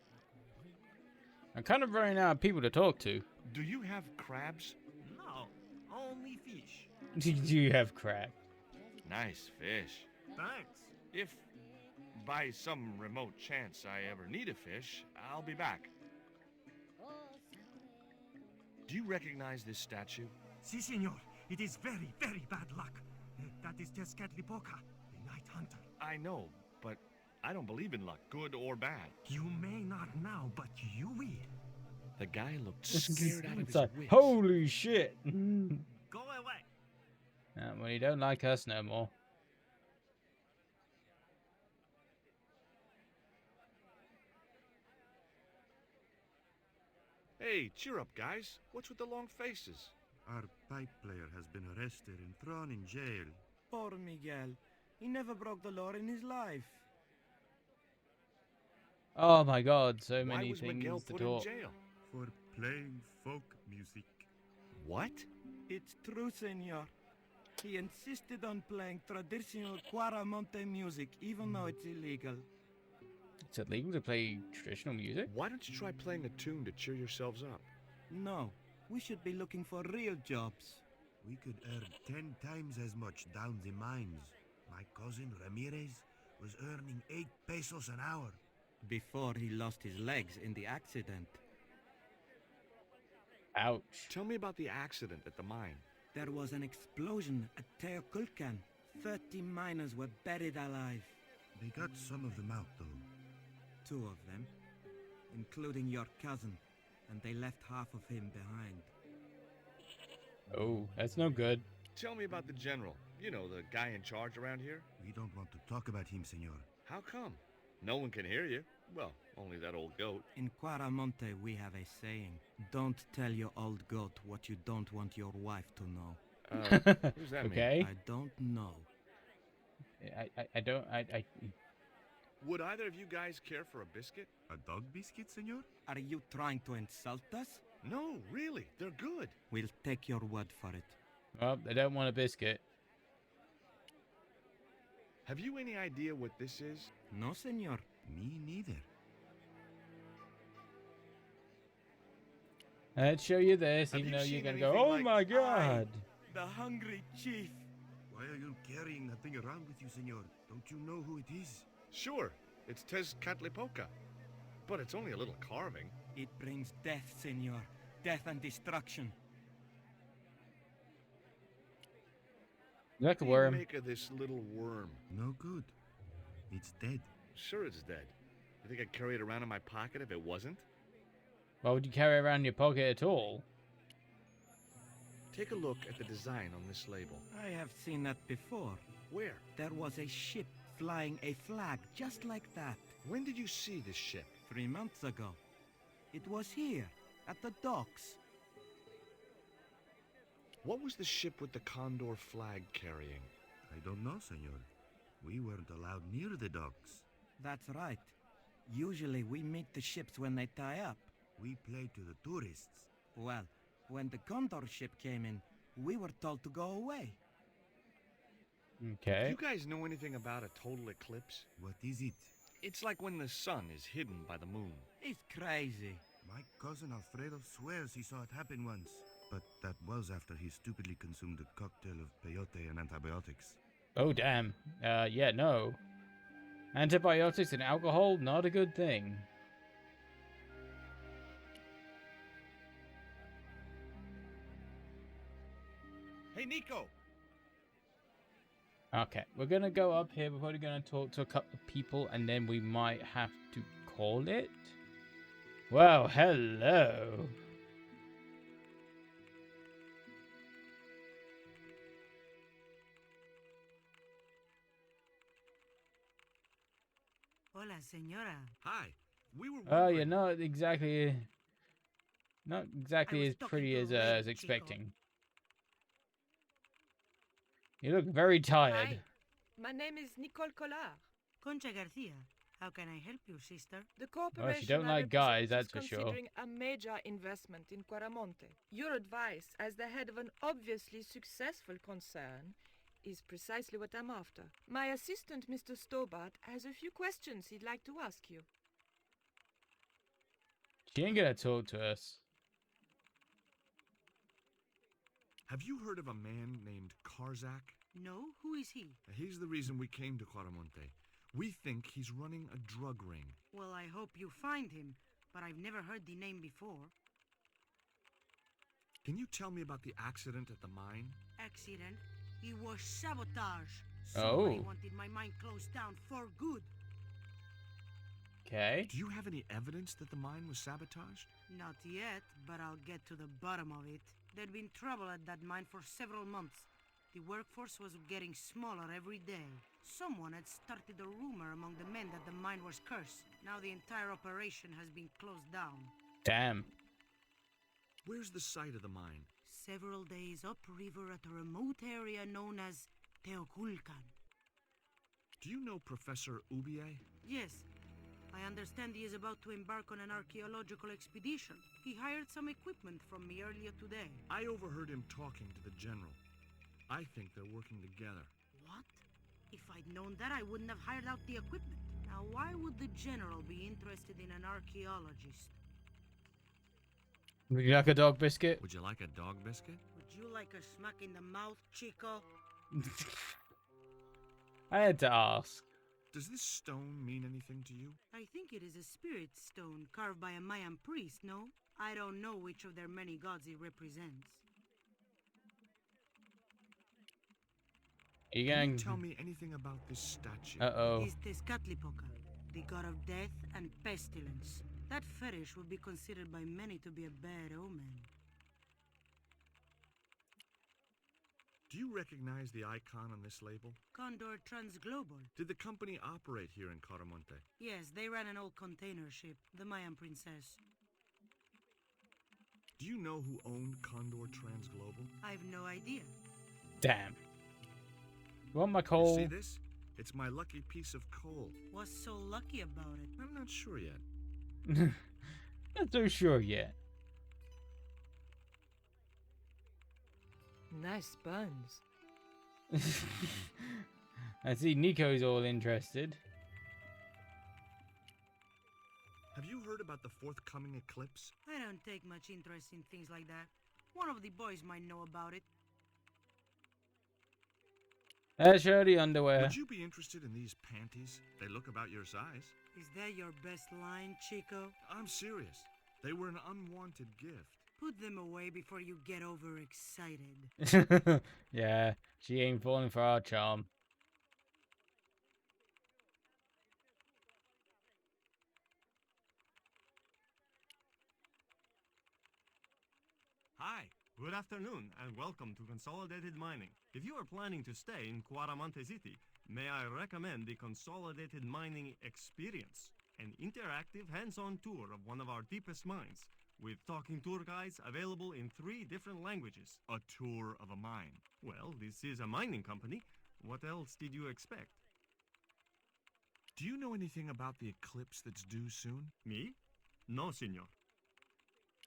I'm kind of running out of people to talk to. Do you have crabs? No, only fish. Do you have crab? Nice fish. Thanks. If by some remote chance I ever need a fish, I'll be back. Do you recognize this statue? Si, senor. It is very, very bad luck. That is Tezcatlipoca, the Night Hunter. I know, but I don't believe in luck, good or bad. You may not now, but you will. The guy looked scared out of It's his like, wits. holy shit. Go away. Well, you don't like us no more. Hey, cheer up, guys. What's with the long faces? Our pipe player has been arrested and thrown in jail. Poor Miguel. He never broke the law in his life. Oh my god, so Why many was Miguel things to put in talk. jail? For playing folk music. What? It's true, senor. He insisted on playing traditional Quaramonte music, even though it's illegal. It's illegal to play traditional music? Why don't you try playing a tune to cheer yourselves up? No, we should be looking for real jobs. We could earn 10 times as much down the mines. My cousin Ramirez was earning 8 pesos an hour. Before he lost his legs in the accident. Ouch. Tell me about the accident at the mine. There was an explosion at Teoculcan. 30 miners were buried alive. They got some of them out, though. 2 of them, including your cousin, and they left half of him behind. Oh, that's no good. Tell me about the general. You know, the guy in charge around here. We don't want to talk about him, senor. How come? No one can hear you. Well, only that old goat. In Quaramonte, we have a saying. Don't tell your old goat what you don't want your wife to know. What does that mean? Okay. I don't know. I don't. Would either of you guys care for a biscuit? A dog biscuit, senor? Are you trying to insult us? No, really. They're good. We'll take your word for it. Well, they don't want a biscuit. Have you any idea what this is? No, senor. Me neither. Let's show you this, Have even you though you're seen gonna go, anything oh like my god. The hungry chief. Why are you carrying that thing around with you, senor? Don't you know who it is? Sure, it's Tezcatlipoca. But it's only a little carving. It brings death, senor. Death and destruction. Like a What do you worm. make of this little worm? No good. It's dead. Sure it's dead. You think I'd carry it around in my pocket if it wasn't? Why would you carry it around in your pocket at all? Take a look at the design on this label. I have seen that before. Where? There was a ship flying a flag just like that When did you see this ship? 3 months ago. It was here, at the docks. What was the ship with the Condor flag carrying? I don't know, senor. We weren't allowed near the docks. That's right. Usually we meet the ships when they tie up. We play to the tourists. Well, when the Condor ship came in, we were told to go away. Do Okay. you guys know anything about a total eclipse? What is it? It's like when the sun is hidden by the moon. It's crazy. My cousin Alfredo swears he saw it happen once. But that was after he stupidly consumed a cocktail of peyote and antibiotics. Oh, damn. Yeah, no. Antibiotics and alcohol, not a good thing. Hey, Nico! Okay, we're gonna go up here. We're probably gonna talk to a couple of people, and then we might have to call it. Well, hello. Hola, señora. Hi. We were Oh, wondering... you're not exactly was as talking pretty to a as lady, as Chico. expecting. You look very tired. Hi, my name is Nicole Collard. Concha Garcia. How can I help you, sister? The corporation don't I like guys, represent that's is for sure. considering a major investment in Quaramonte. Your advice, as the head of an obviously successful concern, is precisely what I'm after. My assistant, Mr. Stobart, has a few questions he'd like to ask you. She ain't gonna talk to us. Have you heard of a man named Karzak? No? Who is he? He's the reason we came to Quaramonte. We think he's running a drug ring. Well, I hope you find him, but I've never heard the name before. Can you tell me about the accident at the mine? Accident? It was sabotage. Oh. Somebody wanted my mine closed down for good. Okay. Do you have any evidence that the mine was sabotaged? Not yet, but I'll get to the bottom of it. There'd been trouble at that mine for several months. The workforce was getting smaller every day. Someone had started a rumor among the men that the mine was cursed. Now the entire operation has been closed down. Damn. Where's the site of the mine? Several days upriver at a remote area known as Teoculcan. Do you know Professor Ubier? Yes, I understand he is about to embark on an archaeological expedition. He hired some equipment from me earlier today. I overheard him talking to the general. I think they're working together. What? If I'd known that, I wouldn't have hired out the equipment. Now, why would the general be interested in an archaeologist? Would you like a dog biscuit? Would you like a dog biscuit? Would you like a smack in the mouth, Chico? I had to ask. Does this stone mean anything to you? I think it is a spirit stone carved by a Mayan priest, no? I don't know which of their many gods it represents. Are you Can going? you tell me anything about this statue? Uh-oh. It is Tezcatlipoca, the god of death and pestilence. That fetish would be considered by many to be a bad omen. Do you recognize the icon on this label? Condor Transglobal. Did the company operate here in Quaramonte? Yes, they ran an old container ship, the Mayan Princess. Do you know who owned Condor Transglobal? I've no idea. Damn. You want my coal? See this? It's my lucky piece of coal. What's so lucky about it? I'm not sure yet. Not so sure yet. Nice buns. I see Nico's all interested. Have you heard about the forthcoming eclipse? I don't take much interest in things like that. One of the boys might know about it. There's Shirley underwear. Would you be interested in these panties? They look about your size. Is that your best line, Chico? I'm serious. They were an unwanted gift. Put them away before you get overexcited. Yeah, she ain't falling for our charm. Hi, good afternoon, and welcome to Consolidated Mining. If you are planning to stay in Cuaramonte City, may I recommend the Consolidated Mining Experience, an interactive hands-on tour of one of our deepest mines, with talking tour guides available in 3 different languages. A tour of a mine. Well, this is a mining company. What else did you expect? Do you know anything about the eclipse that's due soon? Me? No, senor.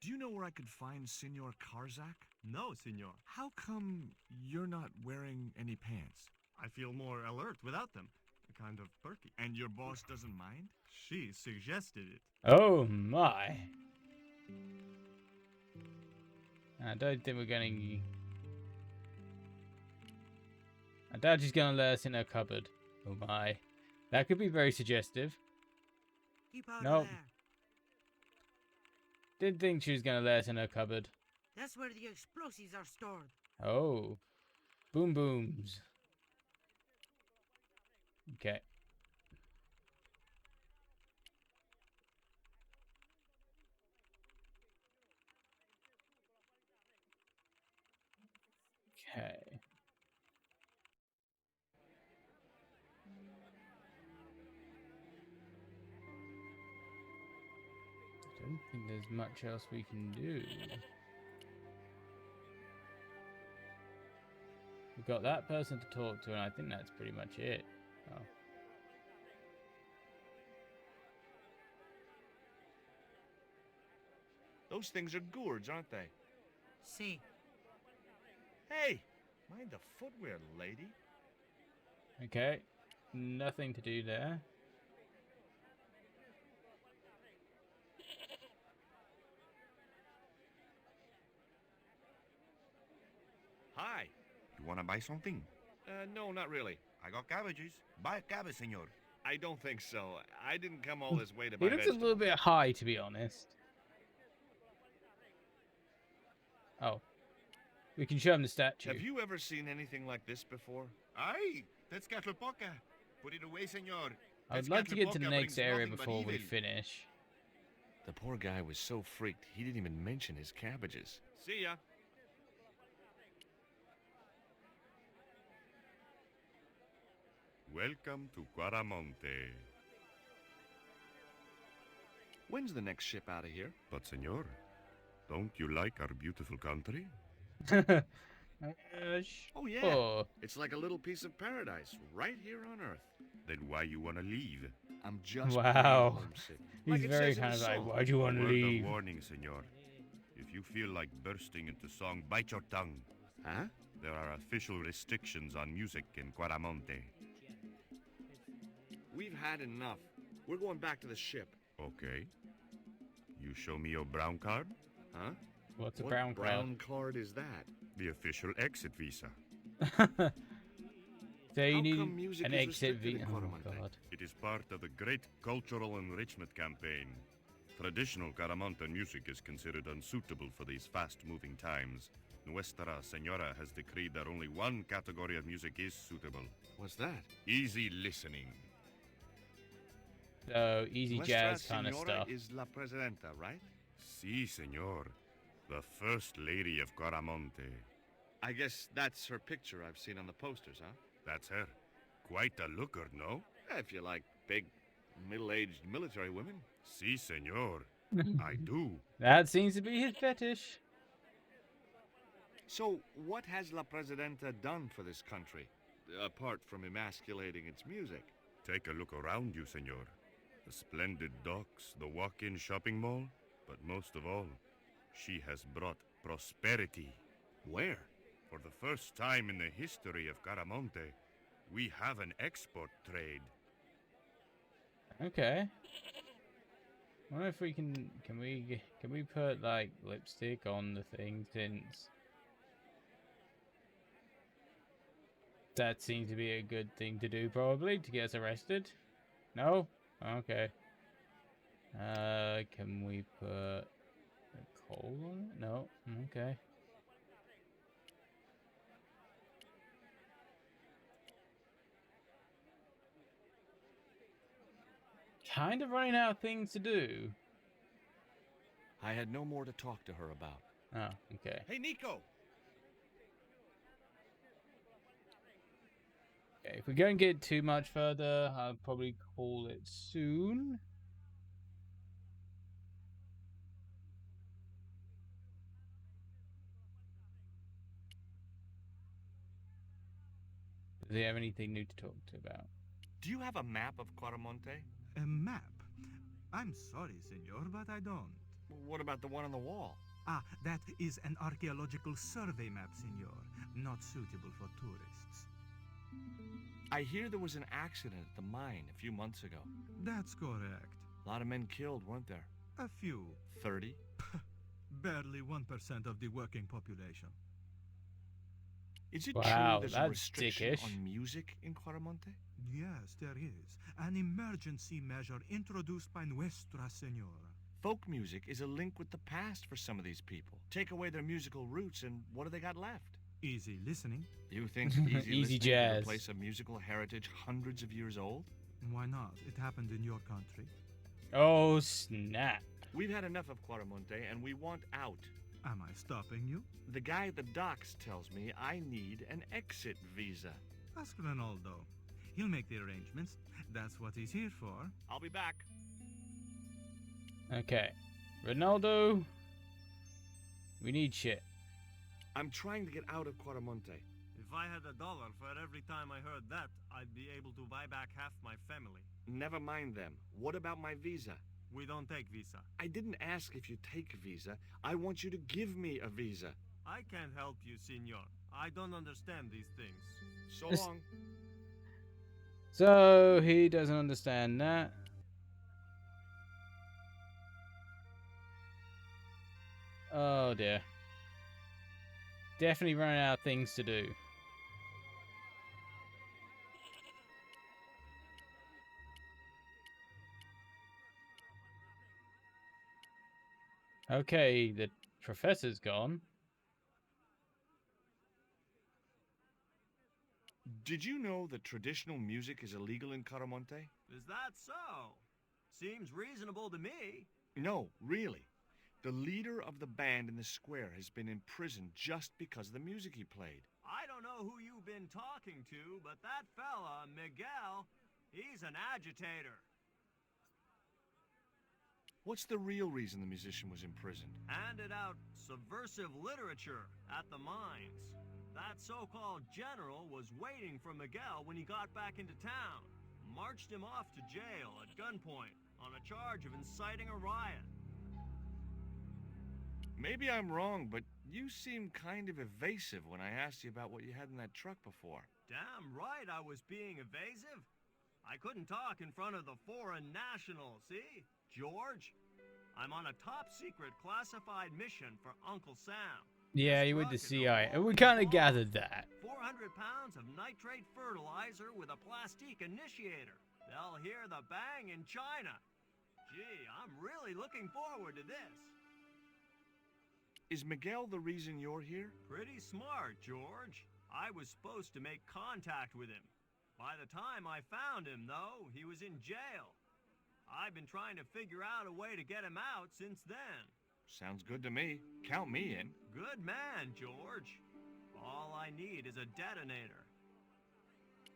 Do you know where I could find Senor Karzak? No, senor. How come you're not wearing any pants? I feel more alert without them. Kind of perky. And your boss doesn't mind? She suggested it. Oh my. I don't think we're going. I doubt she's going to let us in her cupboard. Oh my. That could be very suggestive. Keep out Nope. of there. Didn't think she was going to let us in her cupboard. That's where the explosives are stored. Oh. Boom booms. Okay. Okay. I don't think there's much else we can do. We've got that person to talk to, and I think that's pretty much it. Oh. Those things are gourds, aren't they? See. Hey! Mind the footwear, lady. Okay. Nothing to do there. Hi. You wanna buy something? No, not really. I got cabbages. Buy a cabbage, senor. I don't think so. I didn't come all this way to He buy looks a vegetables. little bit high, to be honest. Oh. We can show him the statue. Have you ever seen anything like this before? Aye, that's Catlapoca. Put it away, senor. I'd like to get to the Tetzcatlipoca next brings area nothing but before we evil. finish. The poor guy was so freaked, he didn't even mention his cabbages. See ya. Welcome to Cuaramonte. When's the next ship out of here? But, senor, don't you like our beautiful country? Oh, yeah. Oh, It's like a little piece of paradise right here on Earth. Then why you wanna leave? I'm just Wow. plain homesick. he's Like it very says in kind the of like, song. why do you want to Word leave? of warning, senor. If you feel like bursting into song, bite your tongue. Huh? There are official restrictions on music in Cuaramonte. We've had enough. We're going back to the ship. Okay. You show me your brown card? Huh? What's a What brown brown card is that? The official exit visa. card? So you How need come music an is exit restricted in visa. Oh Cuaramonte? god. It is part of the great cultural enrichment campaign. Traditional Caramonte music is considered unsuitable for these fast-moving times. Nuestra Senora has decreed that only one category of music is suitable. What's that? Easy listening. So easy Nuestra jazz kind of Senora stuff. is La Presidenta, right? Si, senor. The First Lady of Caramonte. I guess that's her picture I've seen on the posters, huh? That's her. Quite a looker, no? If you like big, middle-aged military women. Si, senor. I do. That seems to be his fetish. So, what has La Presidenta done for this country, apart from emasculating its music? Take a look around you, senor. The splendid docks, the walk-in shopping mall, but most of all, she has brought prosperity. Where? For the first time in the history of Caramonte, we have an export trade. Okay. I wonder if we can we put like lipstick on the thing, since that seems to be a good thing to do, probably to get us arrested. No? Okay. Can we put a hole on it? No. Okay. Kind of running out of things to do. I had no more to talk to her about. Oh, okay. Hey, Nico! Okay, if we don't get too much further, I'll probably call it soon. Does he have anything new to talk to about? Do you have a map of Quaramonte? A map? I'm sorry, senor, but I don't. What about the one on the wall? Ah, that is an archaeological survey map, senor. Not suitable for tourists. I hear there was an accident at the mine a few months ago. That's correct. A lot of men killed, weren't there? A few. 30? Barely 1% of the working population. Is it Wow, true there's a that's restriction dickish. on music in Quaramonte? Yes, there is. An emergency measure introduced by Nuestra Senora. Folk music is a link with the past for some of these people. Take away their musical roots, and what do they got left? Easy listening. You think easy, Easy listening jazz. could replace a musical heritage hundreds of years old? Why not? It happened in your country. Oh, snap. We've had enough of Quaramonte, and we want out. Am I stopping you? The guy at the docks tells me I need an exit visa. Ask Ronaldo. He'll make the arrangements. That's what he's here for. I'll be back. Okay. Ronaldo. We need shit. I'm trying to get out of Quaramonte. If I had $1 for every time I heard that, I'd be able to buy back half my family. Never mind them. What about my visa? We don't take visa. I didn't ask if you take a visa. I want you to give me a visa. I can't help you, senor. I don't understand these things. So It's- long. So, he doesn't understand that. Oh dear. Definitely running out of things to do. Okay, the professor's gone. Did you know that traditional music is illegal in Quaramonte? Is that so? Seems reasonable to me. No, really. The leader of the band in the square has been imprisoned just because of the music he played. I don't know who you've been talking to, but that fella, Miguel, he's an agitator. What's the real reason the musician was imprisoned? Handed out subversive literature at the mines. That so-called general was waiting for Miguel when he got back into town. Marched him off to jail at gunpoint on a charge of inciting a riot. Maybe I'm wrong, but you seemed kind of evasive when I asked you about what you had in that truck before. Damn right I was being evasive. I couldn't talk in front of the foreign nationals, see? George, I'm on a top-secret classified mission for Uncle Sam. Yeah, you with the CIA. And we kind of gathered that. 400 pounds of nitrate fertilizer with a plastique initiator. They'll hear the bang in China. Gee, I'm really looking forward to this. Is Miguel the reason you're here? Pretty smart, George. I was supposed to make contact with him. By the time I found him, though, he was in jail. I've been trying to figure out a way to get him out since then. Sounds good to me. Count me in. Good man, George. All I need is a detonator.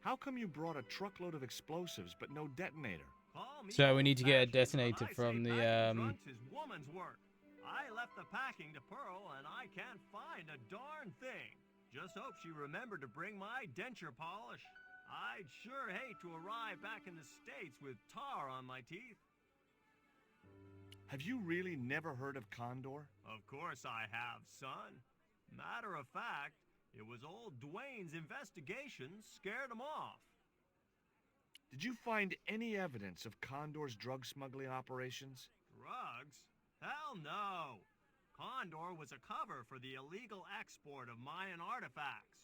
How come you brought a truckload of explosives but no detonator? Call me So we need to get a old-fashioned, detonator but I from say the, packing drunks is woman's work. I left the packing to Pearl, and I can't find a darn thing. Just hope she remembered to bring my denture polish. I'd sure hate to arrive back in the States with tar on my teeth. Have you really never heard of Condor? Of course I have, son. Matter of fact, it was old Dwayne's investigation scared him off. Did you find any evidence of Condor's drug smuggling operations? Drugs? Hell no! Condor was a cover for the illegal export of Mayan artifacts.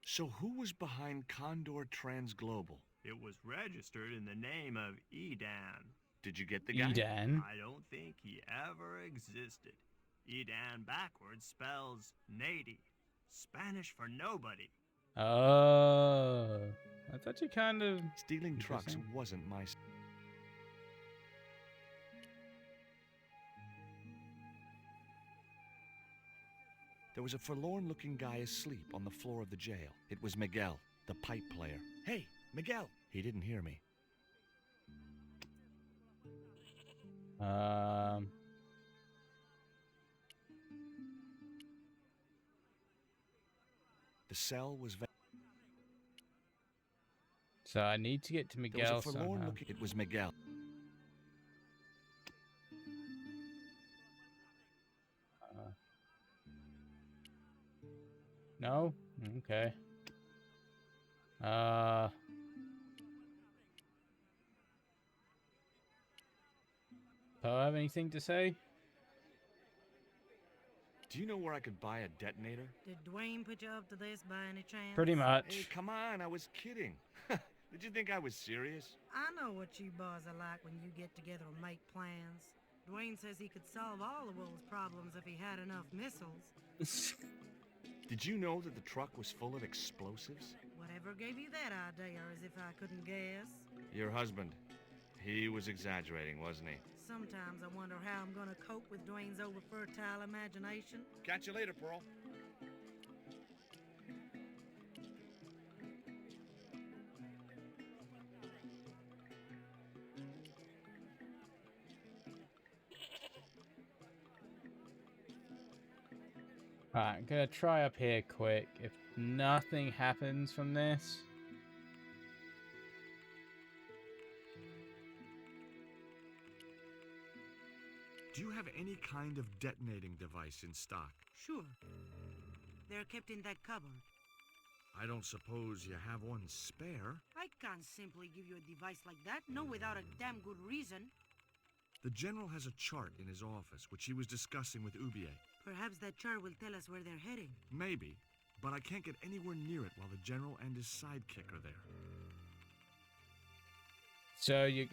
So who was behind Condor Transglobal? It was registered in the name of Edan. Did you get the guy? Edan. I don't think he ever existed. Edan backwards spells Nady, Spanish for nobody. Oh, that's actually kind of Stealing trucks interesting. wasn't my... There was a forlorn-looking guy asleep on the floor of the jail. It was Miguel, the pipe player. Hey, Miguel! He didn't hear me. The cell was... So I need to get to There Miguel was a somehow. forlorn-looking... It was Miguel. No? Okay. Do I have anything to say? Do you know where I could buy a detonator? Did Dwayne put you up to this by any chance? Pretty much. Hey, come on, I was kidding. Did you think I was serious? I know what you boys are like when you get together and make plans. Dwayne says he could solve all the world's problems if he had enough missiles. Did you know that the truck was full of explosives? Whatever gave you that idea, as if I couldn't guess? Your husband. He was exaggerating, wasn't he? Sometimes I wonder how I'm gonna cope with Dwayne's over-fertile imagination. Catch you later, Pearl. Alright, I'm gonna try up here quick. If nothing happens from this... Do you have any kind of detonating device in stock? Sure. They're kept in that cupboard. I don't suppose you have one spare? I can't simply give you a device like that, no without a damn good reason. The General has a chart in his office, which he was discussing with Ubier. Perhaps that chart will tell us where they're heading. Maybe, but I can't get anywhere near it while the General and his sidekick are there. So you're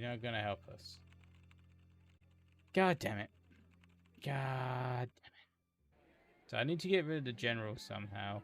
not gonna help us. God damn it. God damn it. So I need to get rid of the General somehow.